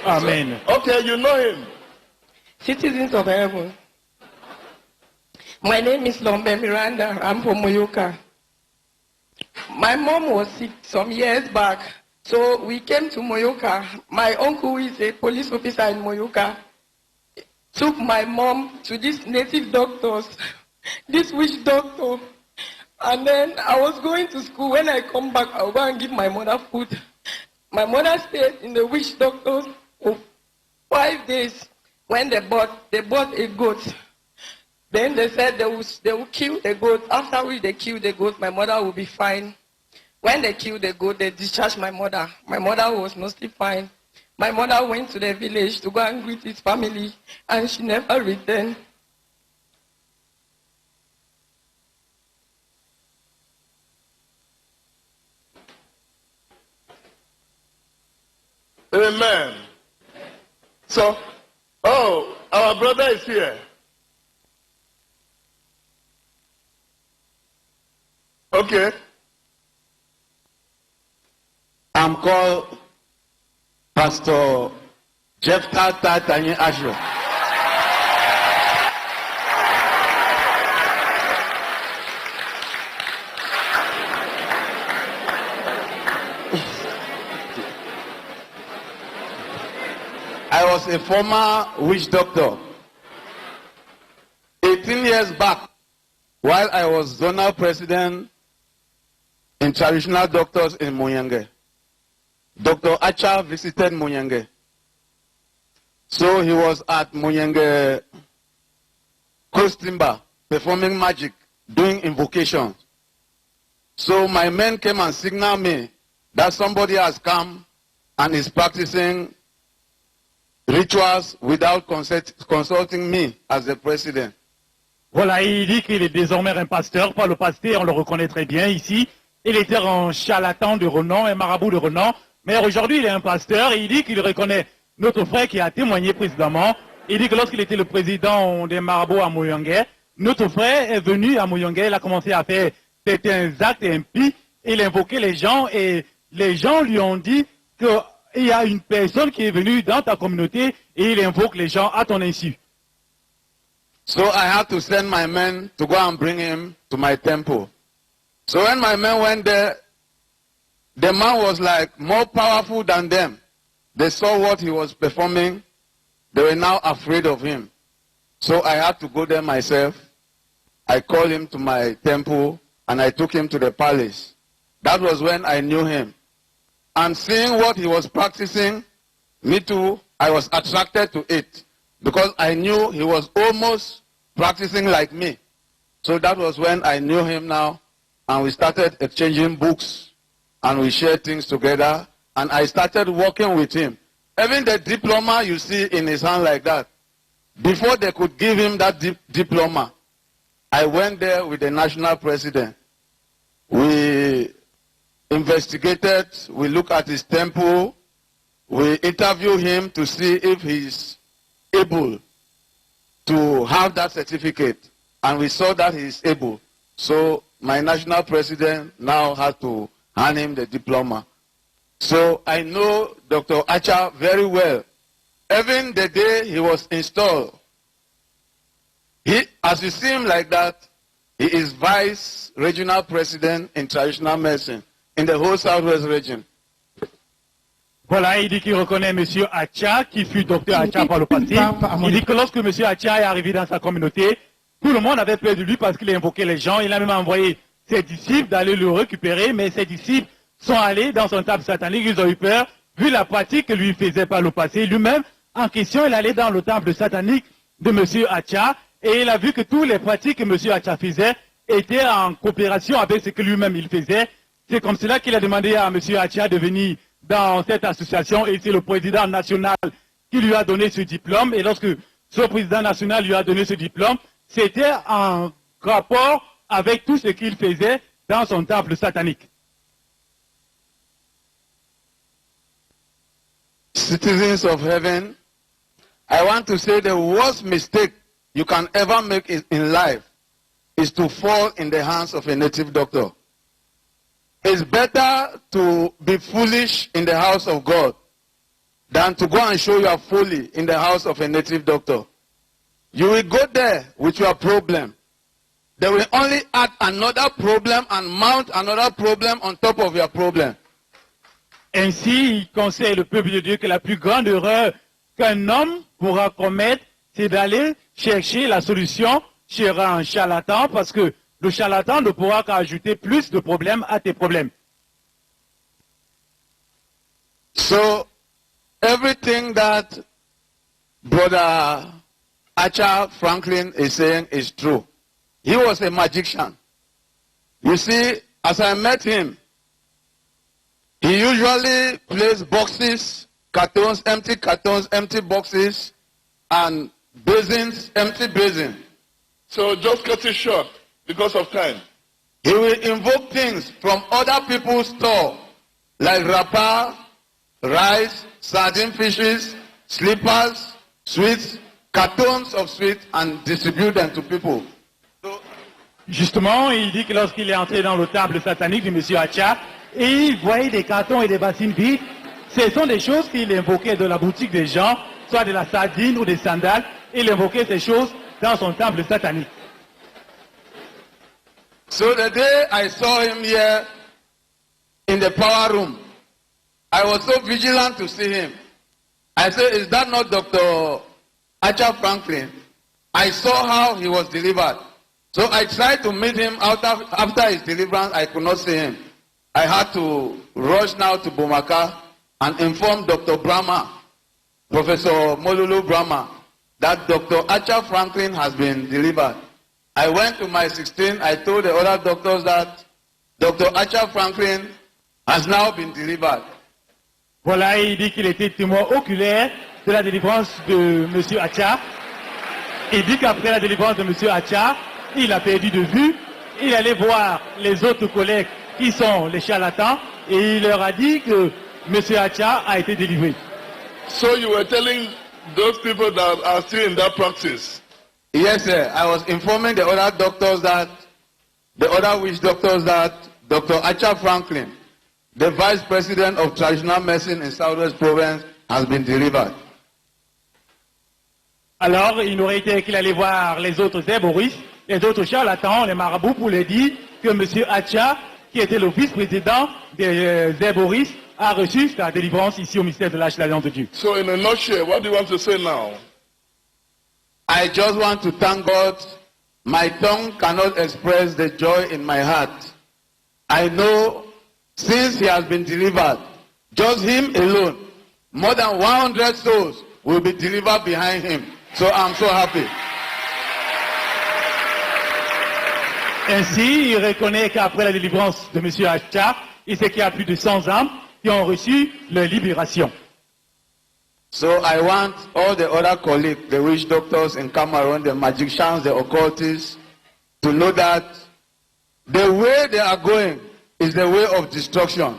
Amen. Okay, you know him. Citizens of heaven. My name is Lombe Miranda. I'm from Moyoka. My mom was sick some years back, so we came to Moyoka. My uncle, who is a police officer in Moyoka, took my mom to these native doctors, this witch doctor. And then I was going to school. When I come back, I'll go and give my mother food. My mother stayed in the witch doctor for 5 days. When they bought a goat. Then they said they will kill the goat. After which they kill the goat, my mother will be fine. When they killed the goat, they discharged my mother. My mother was mostly fine. My mother went to the village to go and greet his family, and she never returned. Amen. So, oh, our brother is here. Okay. I'm called Pastor Jephthah Tatanye Asho. I was a former witch doctor. 18 years back, while I was zonal president in traditional doctors in Muyenge, Dr. Acha visited Muyenge. So he was at Muyenge Coast Timber performing magic, doing invocations. So my men came and signaled me that somebody has come and is practicing rituals without consulting me as the president. Voilà, il dit qu'il est désormais un pasteur. Par le passé, on le reconnaît très bien ici. Il était un charlatan de renom, un marabout de renom. Mais aujourd'hui, il est un pasteur et il dit qu'il reconnaît notre frère qui a témoigné précédemment. Il dit que lorsqu'il était le président des marabouts à Muyenge, notre frère est venu à Muyenge, il a commencé à faire certains actes impies, il invoquait les gens et les gens lui ont dit qu'il y a une personne qui est venue dans ta communauté et il invoque les gens à ton insu. So I had to send my men to go and bring him to my temple. So when my men went there, the man was like more powerful than them. They saw what he was performing. They were now afraid of him. So I had to go there myself. I called him to my temple and I took him to the palace. That was when I knew him. And seeing what he was practicing, me too, I was attracted to it. Because I knew he was almost practicing like me. So that was when I knew him now. And we started exchanging books. And we shared things together. And I started working with him. Even the diploma you see in his hand like that. Before they could give him that diploma, I went there with the national president. We investigated. We looked at his temple. We interviewed him to see if he's able to have that certificate, and we saw that he is able. So my national president now had to hand him the diploma. So I know Dr. Acha very well. Even the day he was installed, as you see him like that, he is vice regional president in traditional medicine in the whole Southwest region. Voilà, il dit qu'il reconnaît M. Acha, qui fut docteur Acha par le passé. Il dit que lorsque M. Acha est arrivé dans sa communauté, tout le monde avait peur de lui parce qu'il a invoqué les gens. Il a même envoyé ses disciples d'aller le récupérer, mais ses disciples sont allés dans son temple satanique. Ils ont eu peur, vu la pratique que lui faisait par le passé. Lui-même, en question, il allait dans le temple satanique de M. Acha et il a vu que toutes les pratiques que M. Acha faisait étaient en coopération avec ce que lui-même il faisait. C'est comme cela qu'il a demandé à M. Acha de venir dans cette association et c'est le président national qui lui a donné ce diplôme. Et lorsque ce président national lui a donné ce diplôme, c'était en rapport avec tout ce qu'il faisait dans son temple satanique. Citizens of heaven, I want to say the worst mistake you can ever make in life is to fall in the hands of a native doctor. It's better to be foolish in the house of God than to go and show your folly in the house of a native doctor. You will go there with your problem. They will only add another problem and mount another problem on top of your problem. Ainsi, il conseille le peuple de Dieu que la plus grande erreur qu'un homme pourra commettre, c'est d'aller chercher la solution chez un charlatan, parce que le charlatan ne pourra qu'ajouter plus de problèmes à tes problèmes. So everything that Brother Acha Franklin is saying is true. He was a magician. You see, as I met him, he usually plays boxes, cartons, empty boxes, and basins, empty basins. So just cut it short because of time. He will invoke things from other people's store, like wrapper, rice, sardine fishes, slippers, sweets, cartons of sweets, and distribute them to people. Justement, il dit que lorsqu'il est entré dans le temple satanique du monsieur Acha, et il voyait des cartons et des bassines vides, ce sont des choses qu'il invoquait de la boutique des gens, soit de la sardine ou des sandales, il invoquait ces choses dans son temple satanique. So the day I saw him here in the power room, I was so vigilant to see him. I said, is that not Dr. Acha Franklin? I saw how he was delivered. So I tried to meet him after his deliverance. I could not see him. I had to rush now to Bomaka and inform Dr. Brahma, Professor Molulu Brahma, that Dr. Acha Franklin has been delivered. I went to my 16. I told the other doctors that Dr. Acha Franklin has now been delivered. Voilà, il dit qu'il était témoin oculaire de la délivrance de M. Acha. Il dit qu'après la délivrance de M. Acha, il a perdu de vue. Il allait voir les autres collègues qui sont les charlatans et il leur a dit que M. Acha a été délivré. So you were telling those people that are still in that practice? Yes, sir. I was informing the other doctors that, the other witch doctors that Dr. Acha Franklin, the vice president of traditional medicine in Southwest Province, has been delivered. Alors, il aurait été qu'il allait voir les autres herboristes, les autres charlatans, les marabouts, pour leur dire que M. Acha, qui était le vice-président des herboristes, a reçu sa délivrance ici au ministère de l'Alliance de Dieu. So in a nutshell, what do you want to say now? I just want to thank God. My tongue cannot express the joy in my heart. I know since he has been delivered, just him alone, more than 100 souls will be delivered behind him. So I'm so happy. Ainsi, il reconnaît qu'après la délivrance de M. Acha, il sait qu'il y a plus de 100 âmes qui ont reçu leur libération. So I want all the other colleagues, the witch doctors in Cameroon, the magicians, the occultists, to know that the way they are going is the way of destruction.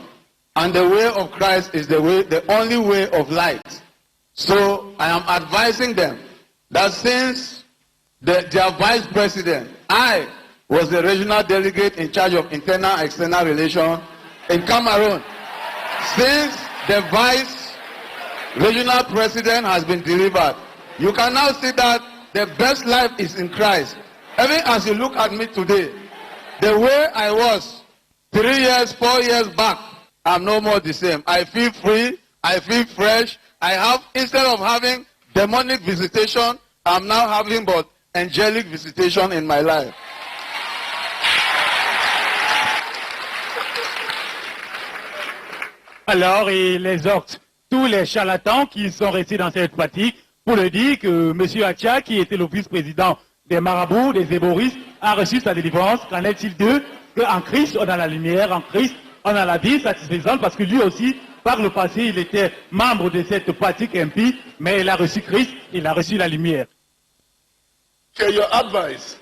And the way of Christ is the way, the only way of light. So I am advising them that since their vice president, I was the regional delegate in charge of internal and external relations in Cameroon. Since the vice regional president has been delivered, you can now see that the best life is in Christ. Even as you look at me today, the way I was 3 years, 4 years back, I'm no more the same. I feel free, I feel fresh. I have, instead of having demonic visitation, I'm now having but angelic visitation in my life. Alors, il exhorte tous les charlatans qui sont restés dans cette pratique pour leur dire que M. Acha, qui était le vice-président des marabouts, des héboristes, a reçu sa délivrance. Qu'en est-il d'eux? Qu'en Christ, on a la lumière, en Christ, on a la vie satisfaisante, parce que lui aussi, par le passé, il était membre de cette pratique impie, mais il a reçu Christ, il a reçu la lumière. Okay, your advice.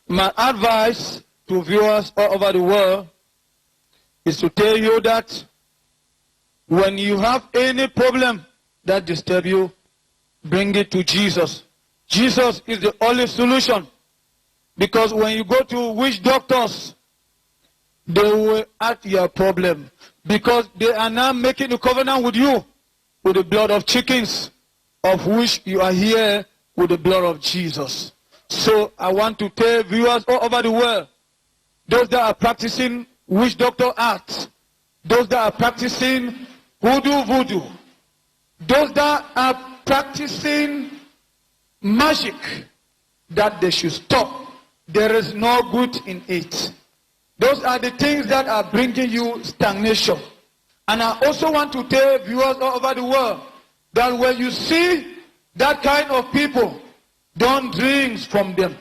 My advice to viewers all over the world is to tell you that when you have any problem that disturbs you, bring it to Jesus. Jesus is the only solution. Because when you go to witch doctors, they will act your problem. Because they are now making a covenant with you with the blood of chickens, of which you are here with the blood of Jesus. So I want to tell viewers all over the world, those that are practicing witch doctor arts, those that are practicing voodoo, those that are practicing magic, that they should stop. There is no good in it. Those are the things that are bringing you stagnation. And I also want to tell viewers all over the world that when you see that kind of people, don't drink from them.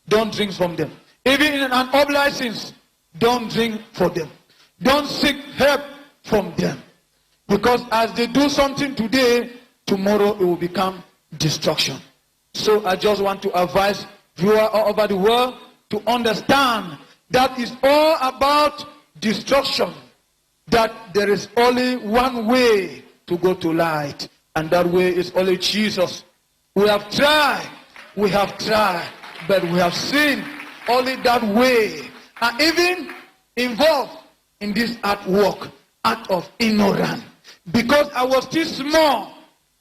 Don't drink from them. Even in an unobliged, don't drink for them. Don't seek help from them. Because as they do something today, tomorrow it will become destruction. So I just want to advise viewers all over the world to understand that it's all about destruction. That there is only one way to go to light. And that way is only Jesus. We have tried, but we have seen only that way. And even involved in this artwork, act of ignorance. Because I was still small,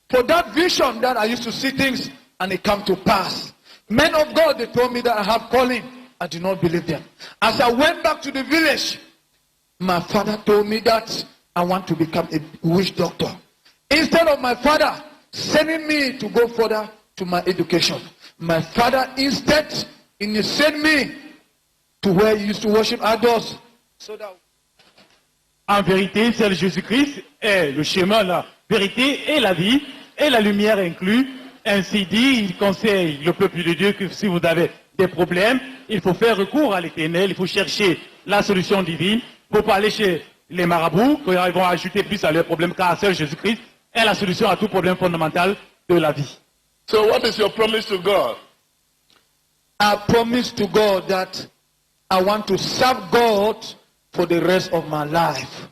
for that vision that I used to see things and it come to pass. Men of God, they told me that I have calling. I did not believe them. As I went back to the village, my father told me that I want to become a witch doctor. Instead of my father sending me to go further to my education, my father instead sent me to where he used to worship idols. So that... En vérité, seul Jésus-Christ est le chemin, la vérité et la vie, et la lumière inclus. Ainsi dit, il conseille le peuple de Dieu que si vous avez des problèmes, il faut faire recours à l'Éternel, il faut chercher la solution divine. Il ne faut pas aller chez les marabouts, qu'ils vont ajouter plus à leurs problèmes, car seul Jésus-Christ est la solution à tout problème fondamental de la vie. So what is your promise to God? I promise to God that I want to serve God for the rest of my life.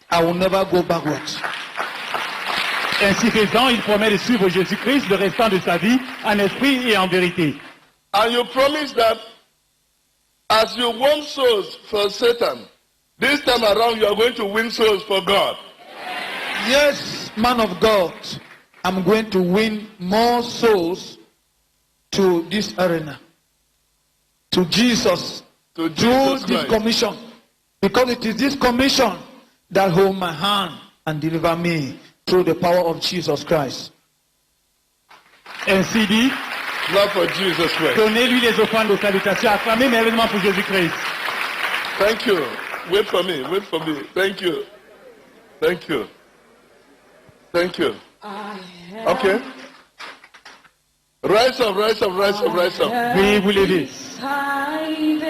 I will never go backwards. Ainsi faisant, il promet de suivre Jésus-Christ le restant de sa vie en esprit et en vérité. And you promise that as you won souls for Satan, this time around you are going to win souls for God. Yes, man of God, I'm going to win more souls to this arena, to Jesus, to through Jesus this Christ. commission. Because it is this commission that hold my hand and deliver me through the power of Jesus Christ. Ainsi dit, Love for Jesus Christ. donnez-lui les offrandes de salutation, acclamez merveilleusement pour Jésus-Christ. Thank you. Wait for me. Wait for me. Thank you. Thank you. Thank you. Okay. Rise up, rise up, rise up, rise up. Veuillez vous lever. Side